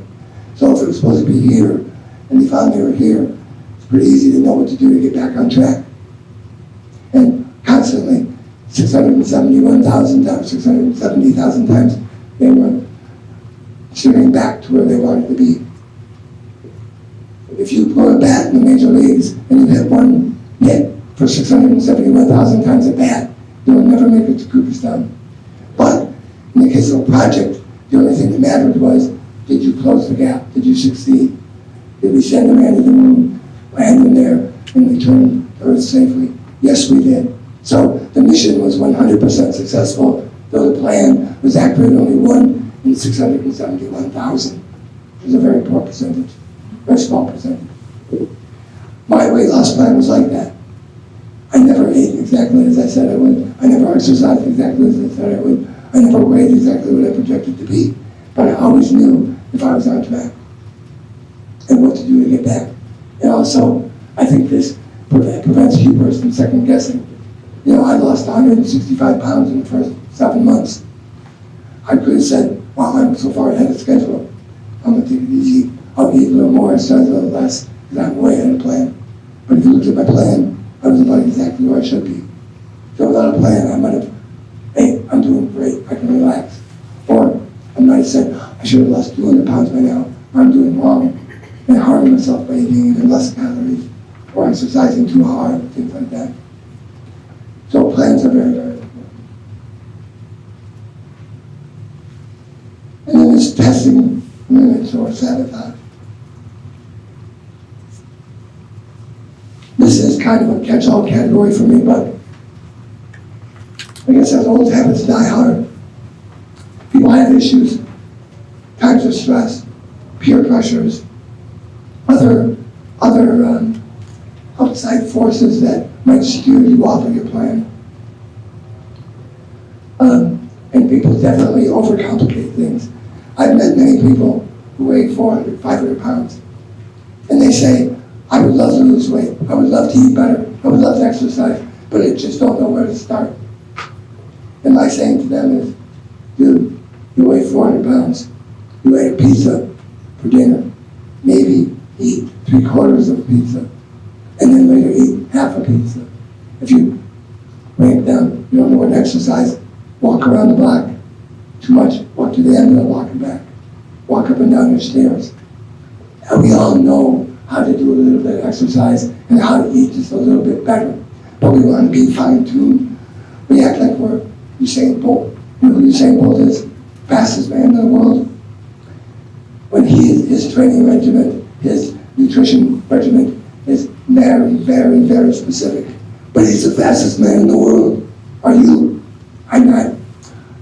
So if it was supposed to be here, and they found they were here, it's pretty easy to know what to do to get back on track. And constantly, 671,000 times, 670,000 times, they were shooting back to where they wanted to be. If you throw a bat in the major leagues and you hit one hit for 671,000 times at bat, you'll never make it to Cooperstown. But in the case of a project, the only thing that mattered was, did you close the gap? Did you succeed? Did we send a man to the moon, land him there, and return to Earth safely? Yes, we did. So the mission was 100% successful, though the plan was accurate only 1 in 671,000. Which is a very poor percentage, very small percentage. My weight loss plan was like that. I never ate exactly as I said I would. I never exercised exactly as I said I would. I never weighed exactly what I projected to be. But I always knew if I was on track and what to do to get back. And also, I think this prevents hubris from second guessing. You know, I lost 165 pounds in the first 7 months. I could have said, wow, I'm so far ahead of schedule. I'm going to take it easy. I'll eat a little more, exercise a little less, because I'm way ahead of plan. But if you look at my plan, I was about exactly where I should be. So without a plan, I might have, hey, I'm doing great, I can relax. Or I might have said, I should have lost 200 pounds by now. I'm doing wrong. And harming myself by eating even less calories or exercising too hard, things like that. So plans are very, very important. And then there's testing limits or sabotage. This is kind of a catch-all category for me, but I guess as old habits die hard. People have issues, times of stress, peer pressures, other outside forces that might steer you off of your plan. And people definitely overcomplicate things. I've met many people who weigh 400, 500 pounds, and may say, I would love to lose weight, I would love to eat better, I would love to exercise, but I just don't know where to start. And my saying to them is, dude, you weigh 400 pounds, you ate a pizza for dinner, maybe eat 3/4 of a pizza, and then later eat half a pizza. If you break down, you don't know what to exercise, walk around the block. Too much, walk to the end and walk it back. Walk up and down your stairs. And we all know how to do a little bit of exercise and how to eat just a little bit better. But we want to be fine-tuned. We act like we're Usain Bolt. You know who Usain Bolt is? Fastest man in the world. When his training regimen, his nutrition regimen is very, very, very specific. But he's the fastest man in the world. Are you? I'm not.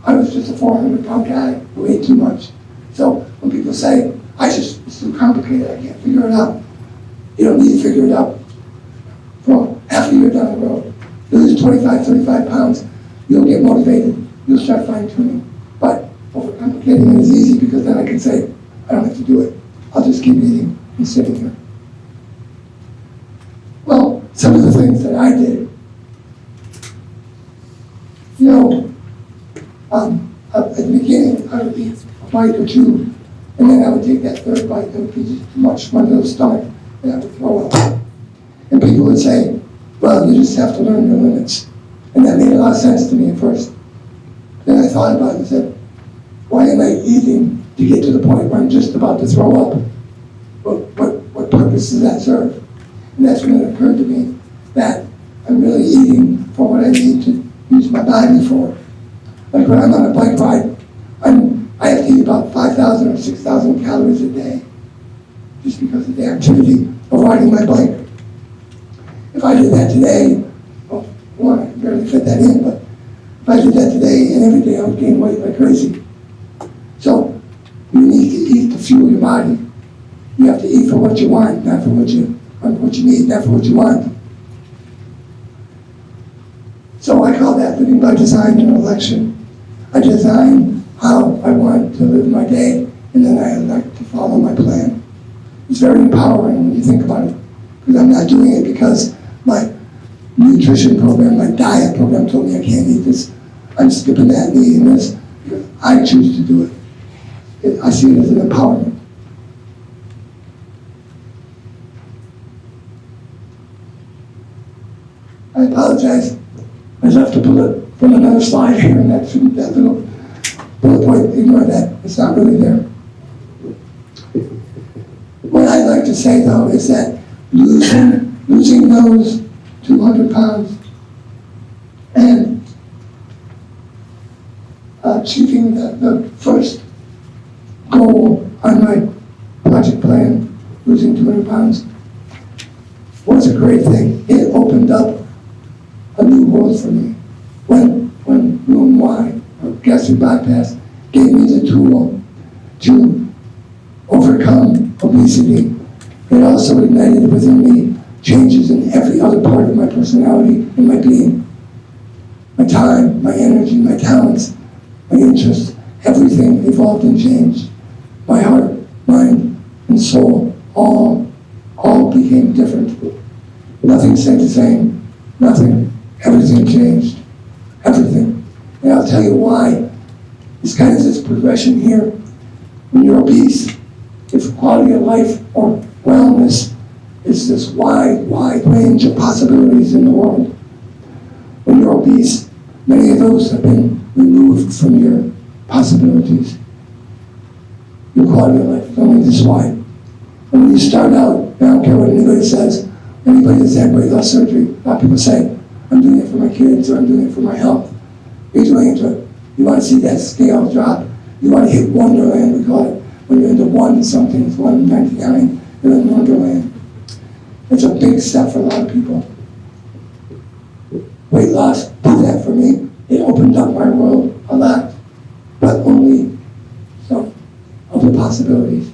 I was just a 400-pound guy who ate too much. So when people say, it's too complicated, I can't figure it out. You don't need to figure it out. For half a year down the road, you lose 25, 35 pounds, you'll get motivated, you'll start fine-tuning. But overcomplicating it is easy because then I can say, I don't have to do it. I'll just keep eating and sitting here. Well, some of the things that I did, at the beginning, I would eat a bite or two, and then I would take that third bite, and it would be just too much for my stomach, and I would throw up. And people would say, well, you just have to learn your limits. And that made a lot of sense to me at first. Then I thought about it and said, why am I eating to get to the point where I'm just about to throw up? What purpose does that serve? And that's when it occurred to me that I'm really eating for what I need to use my body for. Like when I'm on a bike ride, I have to eat about 5,000 or 6,000 calories a day, just because of the activity of riding my bike. If I did that today, I can barely fit that in, but if I did that today and every day, I would gain weight like crazy. So you need to eat to fuel your body. You have to eat for what you want, not for what you need, not for what you want. So I call that living by design and election. I design how I want to live my day, and then I elect to follow my plan. It's very empowering when you think about it, because I'm not doing it because my nutrition program, my diet program told me I can't eat this. I'm skipping that and eating this because I choose to do it. I see it as an empowerment. I apologize. I left a bullet from another slide here, and that little bullet point, ignore that. It's not really there. What I'd like to say, though, is that losing those 200 pounds and achieving the first goal on my project plan, losing 200 pounds, was a great thing. It opened up a new world for me. When Room Y, or gastric bypass, gave me the tool to overcome obesity, it also ignited within me changes in every other part of my personality and my being. My time, my energy, my talents, my interests, everything evolved and changed. My heart, mind, and soul all became different. Nothing stayed the same, nothing. Everything changed, everything. And I'll tell you why. It's kind of this progression here. When you're obese, it's quality of life or wellness. It's this wide range of possibilities in the world. When you're obese, many of those have been removed from your possibilities. Your quality of life is only this wide. And when you start out, I don't care what anybody says, anybody that's had weight loss surgery, a lot of people say, I'm doing it for my kids, or I'm doing it for my health. You're doing it you want to see that scale drop. You want to hit Wonderland, we call it. When you're into one something, it's 199, you're in Wonderland. It's a big step for a lot of people. Weight loss did that for me. It opened up my world a lot, but only some of the possibilities.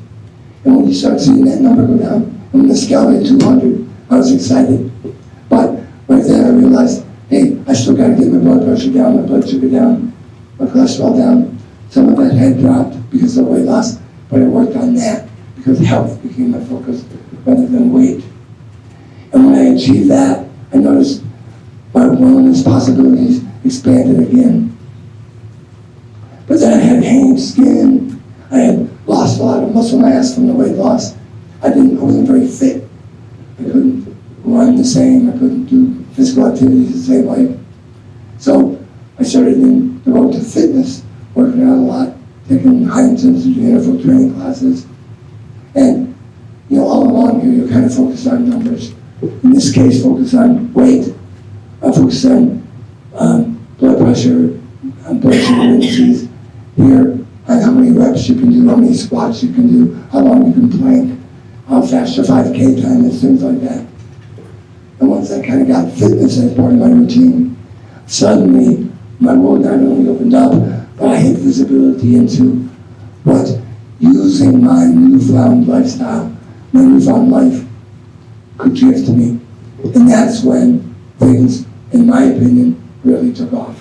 And when you start seeing that number go down, and when the scale hit 200, I was excited. But right then I realized, hey, I still got to get my blood pressure down, my blood sugar down, my cholesterol down. Some of that had dropped because of weight loss, but I worked on that because health became my focus rather than weight. And when I achieved that, I noticed my wellness possibilities expanded again. But then I had hanging skin. I had lost a lot of muscle mass from the weight loss. I wasn't very fit. I couldn't run the same. I couldn't do physical activities the same way. So I started in the road to fitness, working out a lot, taking high intensity interval training classes. And, all along here, you're kind of focused on numbers. In this case, focus on weight, focus on blood pressure, blood sugar indices. Here, on how many reps you can do, how many squats you can do, how long you can plank, how fast your 5K time is, things like that. And once I kind of got fitness as part of my routine, suddenly my world not only opened up, but I had visibility into what using my newfound lifestyle, my newfound life could give to me. And that's when things, in my opinion, really took off.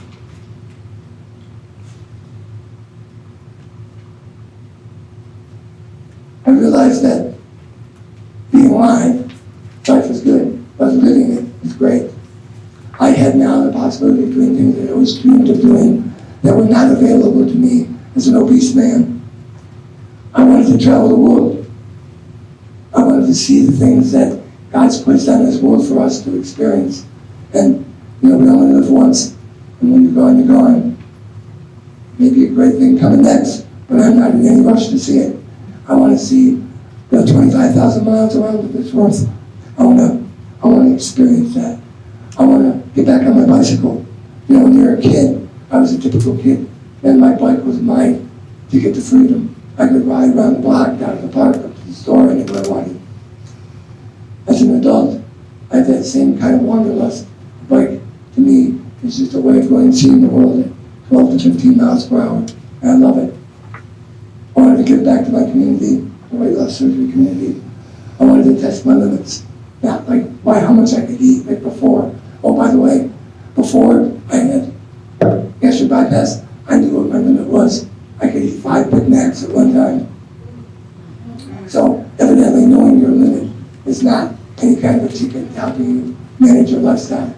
I realized that being alive, life is good, but living it is great. I had now the possibility of doing things that I always dreamed of doing that were not available to me as an obese man. I wanted to travel the world. I wanted to see the things that God's placed on this world for us to experience. And, we only live once, and when you're gone, you're gone. Maybe a great thing coming next, but I'm not in any rush to see it. I want to see the 25,000 miles around of this earth. I want to experience that. I want to get back on my bicycle. When you're a kid, I was a typical kid, and my bike was my ticket to freedom. I could ride around the block, down to the park, up to the store, anywhere I wanted. As an adult, I have that same kind of wanderlust. A bike, to me, is just a way of going and seeing the world at 12 to 15 miles per hour, and I love it. I wanted to give back to my community, the weight loss surgery community. I wanted to test my limits, not like by how much I could eat like before. Oh, by the way, before I had gastric bypass, I knew what my limit was. I could eat 5 Big Macs at one time. So evidently knowing your limit is not any kind of a secret to helping you manage your lifestyle.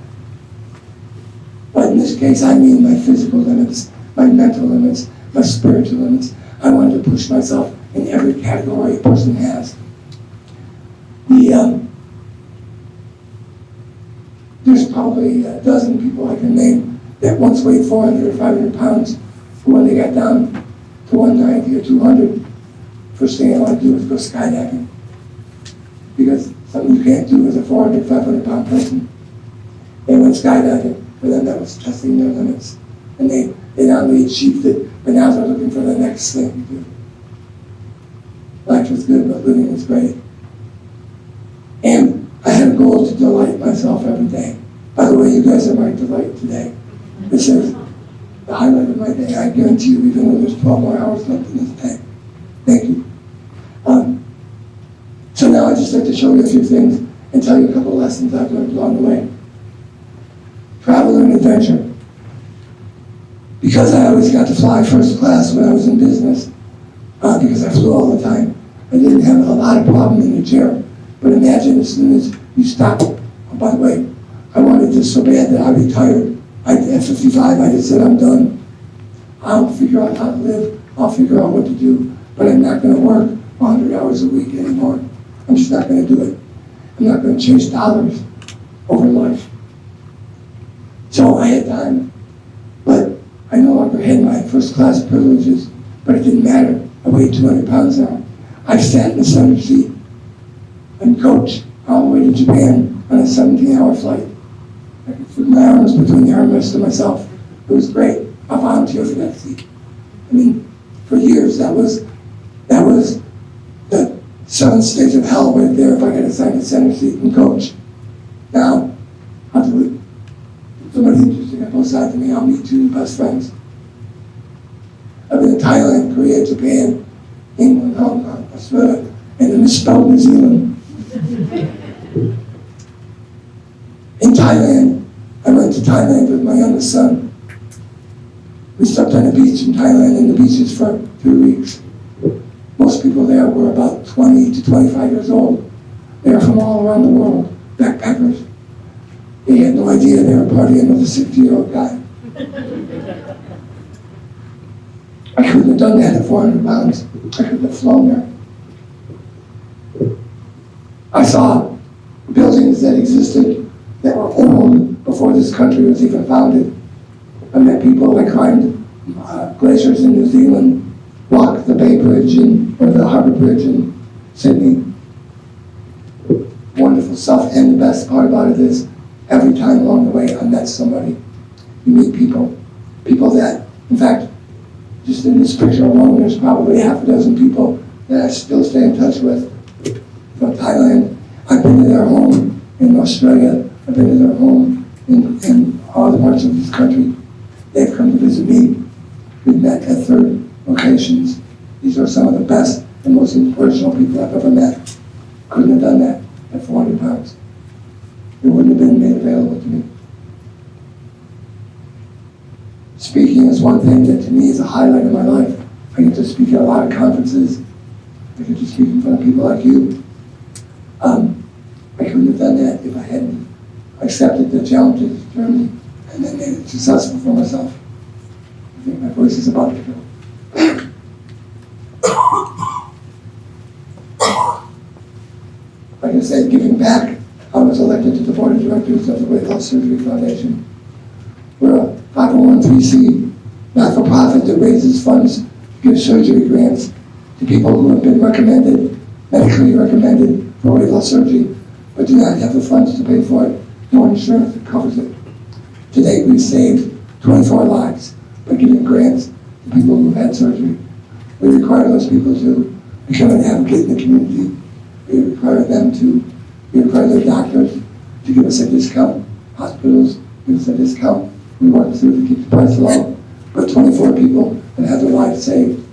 But in this case, I mean my physical limits, my mental limits, my spiritual limits. I wanted to push myself in every category a person has. There's probably a dozen people I can name that once weighed 400 or 500 pounds, who when they got down to 190 or 200, first thing I want to do is go skydiving. Because something you can't do as a 400, 500 pound person. They went skydiving. For them, that was testing their limits. And they not only achieved it, but now they're looking for the next thing to do. Life was good, but living was great. And I had a goal to delight myself every day. By the way, you guys are my delight today. This is the highlight of my day. I guarantee you, even though there's 12 more hours left in this day. Thank you. So now I'd just like to show you a few things and tell you a couple lessons I've learned along the way. Travel and adventure. Because I always got to fly first class when I was in business, because I flew all the time, I didn't have a lot of problem in the chair. But imagine as soon as you stop. Oh, by the way, I wanted this so bad that I retired. At 55, I just said, I'm done. I'll figure out how to live. I'll figure out what to do. But I'm not going to work 100 hours a week anymore. I'm just not going to do it. I'm not going to chase dollars over life. So I had time, but I no longer had my first class privileges, but it didn't matter. I weighed 200 pounds now. I sat in the center seat and coached all the way to Japan on a 17-hour flight. I could put my arms between the armrests of myself. It was great. I volunteered for that seat. I mean, for years, that was the 7 stages of hell right there if I got assigned a center seat and coach. Now, I'll do it. If somebody interesting on both sides of me, I'll meet 2 best friends. I've been in Thailand, Korea, Japan, England, Hong Kong, Australia, and a misspelled New Zealand. In Thailand, I went to Thailand with my youngest son. We slept on a beach in Thailand and the beaches for 3 weeks. Most people there were about 20 to 25 years old. They were from all around the world, backpackers. They had no idea they were partying with a 60-year-old guy. I couldn't have done that at 400 pounds. I couldn't have flown there. I saw buildings that existed that were old before this country was even founded. I met people that climbed glaciers in New Zealand, walked the Bay Bridge or the Harbor Bridge in Sydney. Wonderful stuff. And the best part about it is, every time along the way, I met somebody. You meet people that, in fact, just in this picture alone, there's probably half a dozen people that I still stay in touch with from Thailand. I've been to their home in Australia. I've been to their home in all the parts of this country. They've come to visit me. We've met at third locations. These are some of the best and most inspirational people I've ever met. Couldn't have done that at 400 pounds. It wouldn't have been made available to me. Speaking is one thing that to me is a highlight of my life. I get to speak at a lot of conferences. I get to speak in front of people like you. I couldn't have done that if I hadn't accepted the challenges of Germany and then made it successful for myself. I think my voice is about to go. Like I said, giving back, I was elected to the board of directors of the Weight Loss Surgery Foundation. We're a 501(c)(3) not-for-profit that raises funds to give surgery grants to people who have been medically recommended for weight loss surgery, but do not have the funds to pay for it, no insurance that covers it. To date, we've saved 24 lives by giving grants to people who have had surgery. We require those people to become an advocate in the community. We require their doctors to give us a discount. Hospitals give us a discount. We work through to keep the price low. But 24 people have had their lives saved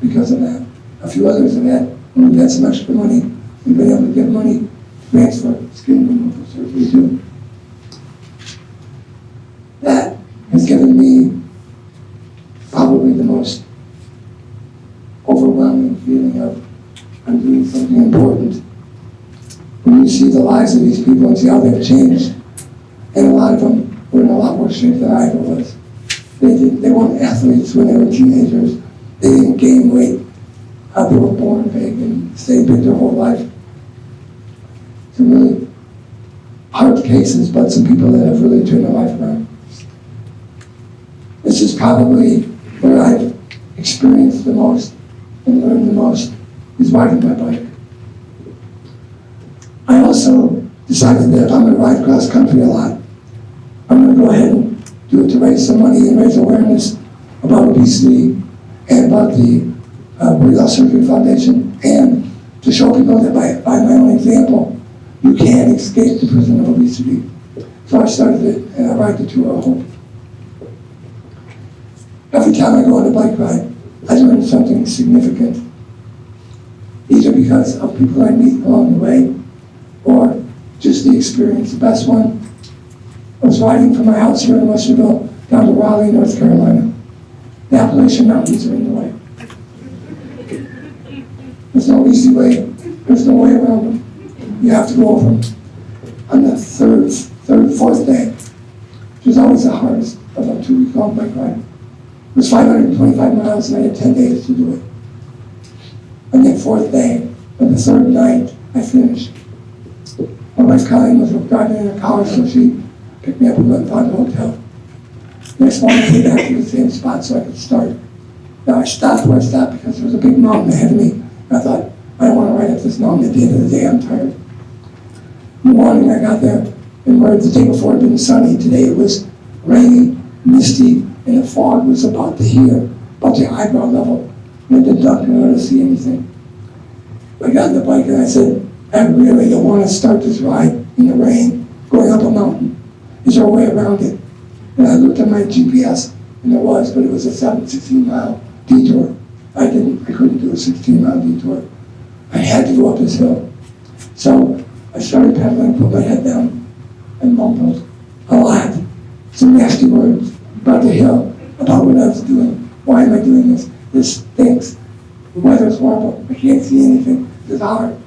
because of that. A few others have had, when we've had some extra money, we've been able to give money to grants for skin removal surgery too. That has given me probably the most overwhelming feeling of I'm doing something important. When you see the lives of these people and see how they've changed, and a lot of them were in a lot worse shape than I ever was. They weren't athletes when they were teenagers. They didn't gain weight. They were born big and stayed big their whole life. Some really hard cases, but some people that have really turned their life around. This is probably where I've experienced the most and learned the most, is riding my bike. I also decided that if I'm going to ride cross country a lot, I'm going to go ahead and do it to raise some money and raise awareness about obesity and about the Weight Loss Surgery Foundation, and to show people that by my own example, you can escape the prison of obesity. So I started it, and I ride the Tour of Hope. Every time I go on a bike ride, I learn something significant, either because of people I meet along the way, or just the experience. The best one, I was riding from my house here in Westerville down to Raleigh, North Carolina. The Appalachian Mountains are in the way. There's no easy way. There's no way around them. You have to go over them. On the fourth day, which was always the hardest of a 2-week-long bike ride, it was 525 miles and I had 10 days to do it. On the fourth day, on the third night, I finished. My wife Colleen was driving in a car, so she picked me up and went and found a hotel. Next morning, I came back to the same spot so I could start. Now, I stopped where I stopped because there was a big mountain ahead of me. And I thought, I don't want to ride up this mountain. At the end of the day, I'm tired. In the morning, I got there, and where the day before had been sunny, today it was rainy, misty, and the fog was about to eyebrow level. And it didn't dark in order to see anything. I got on the bike and I said, I really don't want to start this ride in the rain, going up a mountain. Is there a way around it? And I looked at my GPS, and there was, but it was a 16-mile detour. I couldn't do a 16-mile detour. I had to go up this hill. So I started pedaling, put my head down, and mumbled a lot. Some nasty words about the hill, about what I was doing. Why am I doing this? This stinks. The weather's horrible. I can't see anything. It's hard.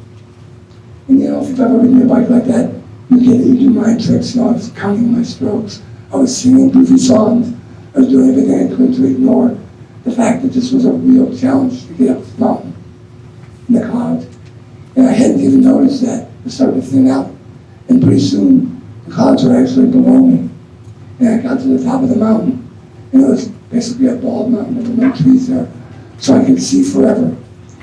And you know, if you've ever ridden your bike like that, you get it, you do mind tricks. You know, I was counting my strokes. I was singing goofy songs. I was doing everything I could to ignore the fact that this was a real challenge to get up the mountain in the clouds. And I hadn't even noticed that. It started to thin out. And pretty soon, the clouds were actually below me. And I got to the top of the mountain. And it was basically a bald mountain. There were no trees there. So I could see forever.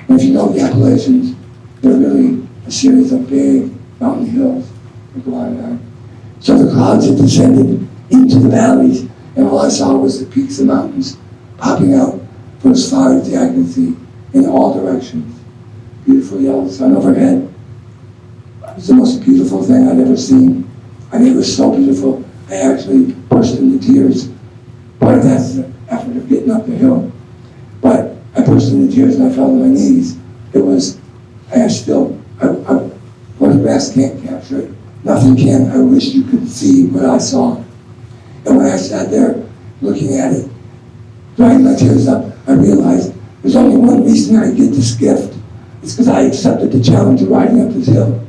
And if you know the Appalachians, they're really a series of big mountain hills that go on and on. So the clouds had descended into the valleys, and all I saw was the peaks of mountains popping out for as far as the eye could see in all directions. Beautiful yellow sun overhead. It was the most beautiful thing I'd ever seen. I mean, it was so beautiful, I actually burst into tears. Part of that's the effort of getting up the hill. But I burst into tears and I fell to my knees. It was, photographs can't capture it. Nothing can. I wish you could see what I saw. And when I sat there looking at it, drying my tears up, I realized there's only one reason I get this gift. It's because I accepted the challenge of riding up this hill.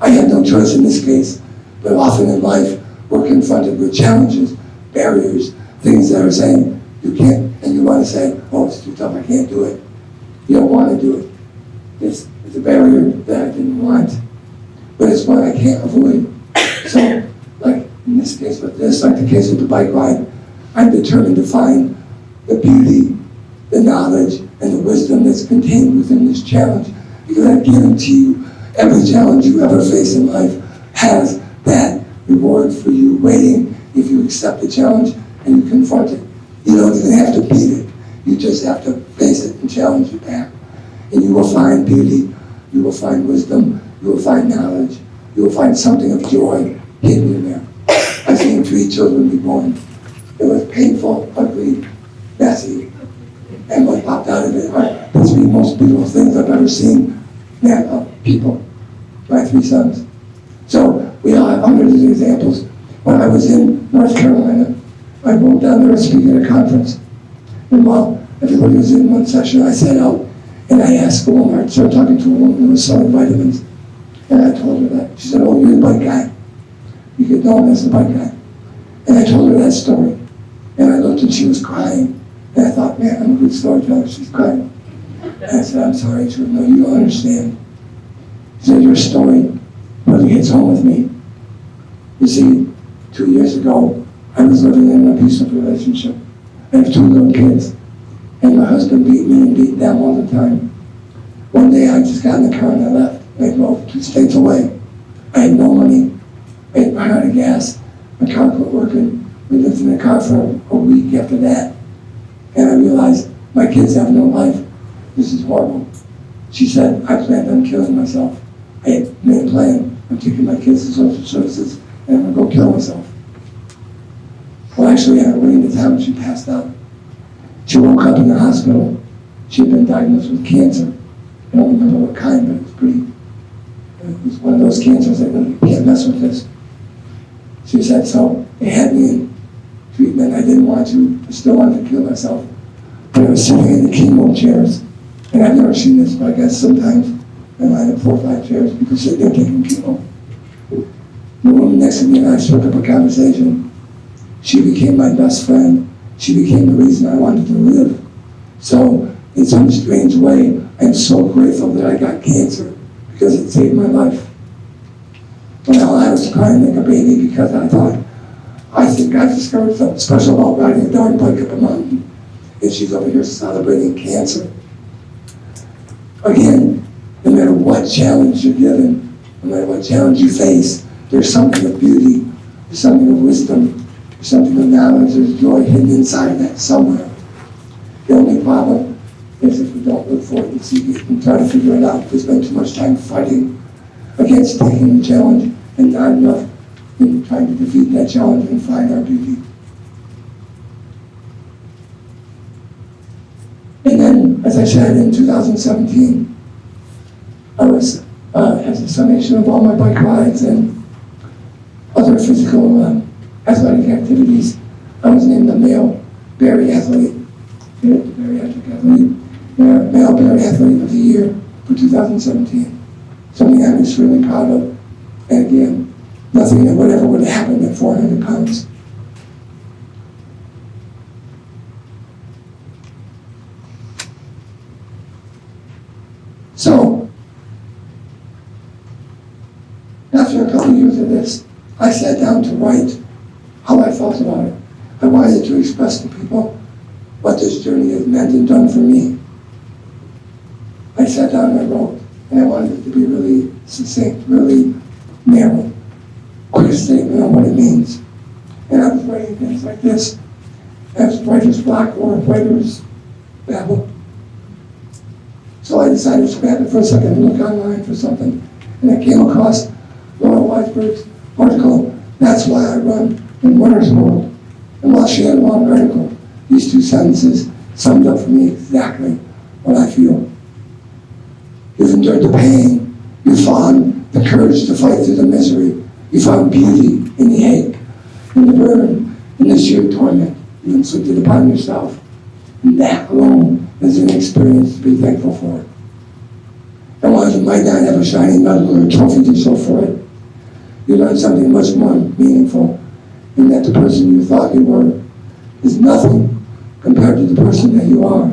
I had no choice in this case, but often in life, we're confronted with challenges, barriers, things that are saying, you can't, and you want to say, oh, it's too tough, I can't do it. You don't want to do it. It's a barrier that I didn't want, but it's one I can't avoid. So, like in this case with this, like the case with the bike ride, I'm determined to find the beauty, the knowledge, and the wisdom that's contained within this challenge. Because I guarantee you, every challenge you ever face in life has that reward for you waiting if you accept the challenge and you confront it. You don't even have to beat it. You just have to face it and challenge it back. And you will find beauty, you will find wisdom, you will find knowledge, you will find something of joy hidden in there. I've seen 3 children be born. It was painful, ugly, messy, and what popped out of it are the 3 most beautiful things I've ever seen. People, my 3 sons. So we all have hundreds of examples. When I was in North Carolina, I went down there and speaking at a conference. And while everybody was in one session, I sat out and I asked a woman, I started talking to a woman who was selling vitamins. And I told her that. She said, oh, you're the bike guy. You get known as the bike guy. And I told her that story. And I looked and she was crying. And I thought, man, I'm a good storyteller. She's crying. And I said, I'm sorry. She said, no, you don't understand. She said, your story really hits home with me. You see, 2 years ago, I was living in an abusive relationship. I have 2 little kids. And my husband beat me and beat them all the time. One day I just got in the car and I left. I drove 2 states away. I had no money. I had run out of gas. My car quit working. We lived in the car for a week after that. And I realized my kids have no life. This is horrible. She said, I planned on killing myself. I had made a plan. I'm taking my kids to social services and I'm going to go kill myself. Well, actually, on her way into town, she passed out. She woke up in the hospital. She had been diagnosed with cancer. I don't remember what kind, but it was one of those cancers that you can't mess with this. She said, so they had me in treatment. I didn't want to. I still wanted to kill myself. But I was sitting in the chemo chairs. And I've never seen this, but I guess sometimes in line of 4 or 5 chairs, people sit there taking chemo. The woman next to me and I struck up a conversation. She became my best friend. She became the reason I wanted to live. So, in some strange way, I'm so grateful that I got cancer because it saved my life. Well, I was crying like a baby because I thought, I think I discovered something special about riding a darn bike up a mountain. And she's over here celebrating cancer. Again, no matter what challenge you're given, no matter what challenge you face, there's something of beauty, there's something of wisdom, there's something of knowledge, there's joy hidden inside of that somewhere. The only problem is if we don't look for it and seek it and try to figure it out, we spend too much time fighting against taking the challenge and not enough in trying to defeat that challenge and find our beauty. And then, as I said, in 2017, I was, as a summation of all my bike rides and other physical athletic activities, I was named the male Barry athlete, male Barry athlete of the year for 2017. something I'm extremely proud of. And again, nothing that would ever would happen at 400 pounds. So, after a couple of years of this, I sat down to write how I felt about it. I wanted to express to people what this journey has meant and done for me. I sat down and I wrote, and I wanted it to be really succinct, really narrow, quick statement on what it means. And I was writing things like this, as writer's block or writer's babble. So I decided to scrap it for a second and look online for something, and I came across Laura Weisberg's article, "That's Why I Run in Runner's World." And while she had a long article, these two sentences summed up for me exactly what I feel. You've endured the pain, you found the courage to fight through the misery, you found beauty in the ache, in the burn, in the sheer torment. You inflicted upon yourself. And that alone is an experience to be thankful for. And while you might not have a shiny medal or a trophy to show for it, you learned something much more meaningful, in that the person you thought you were is nothing compared to the person that you are.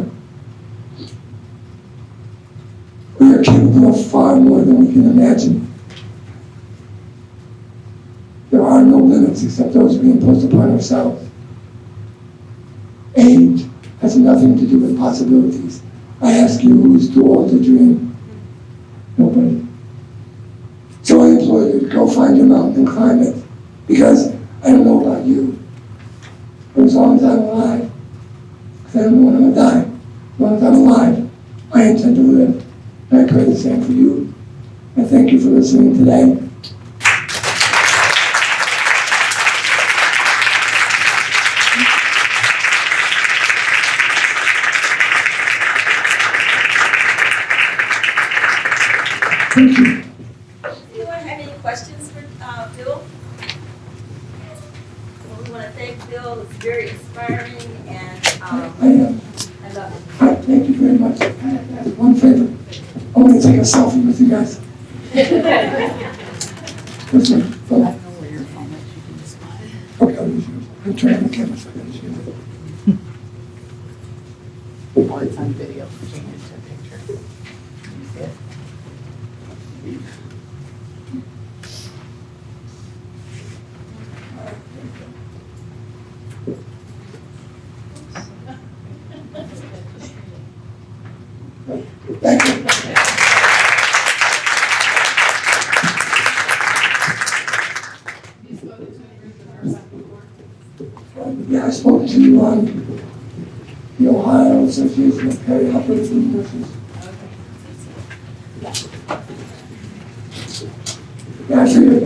We are capable of far more than we can imagine. There are no limits except those we impose upon ourselves. Age has nothing to do with possibilities. I ask you, who is too old to dream? Nobody. So I implore you to go find your mountain and climb it, because I don't know about you, but as long as I'm alive, because I don't know when I'm going to die, as long as I'm alive, I intend to live. And I pray the same for you. I thank you for listening today. Thank you. Anyone have any questions for Bill? Well, we want to thank Bill. It's very inspiring, and I love it. Thank you very much. I have one favor. I want to take a selfie with you guys. This one. I know where your phone is, you can just find it. Okay, I'll use yours. I'm turning the camera so I can see it. Oh, it's on video, change it to a picture. Can you see it? Thank you. Yeah, I spoke to the Ohio Association of Peri-Operative Nurses. Yeah, I figured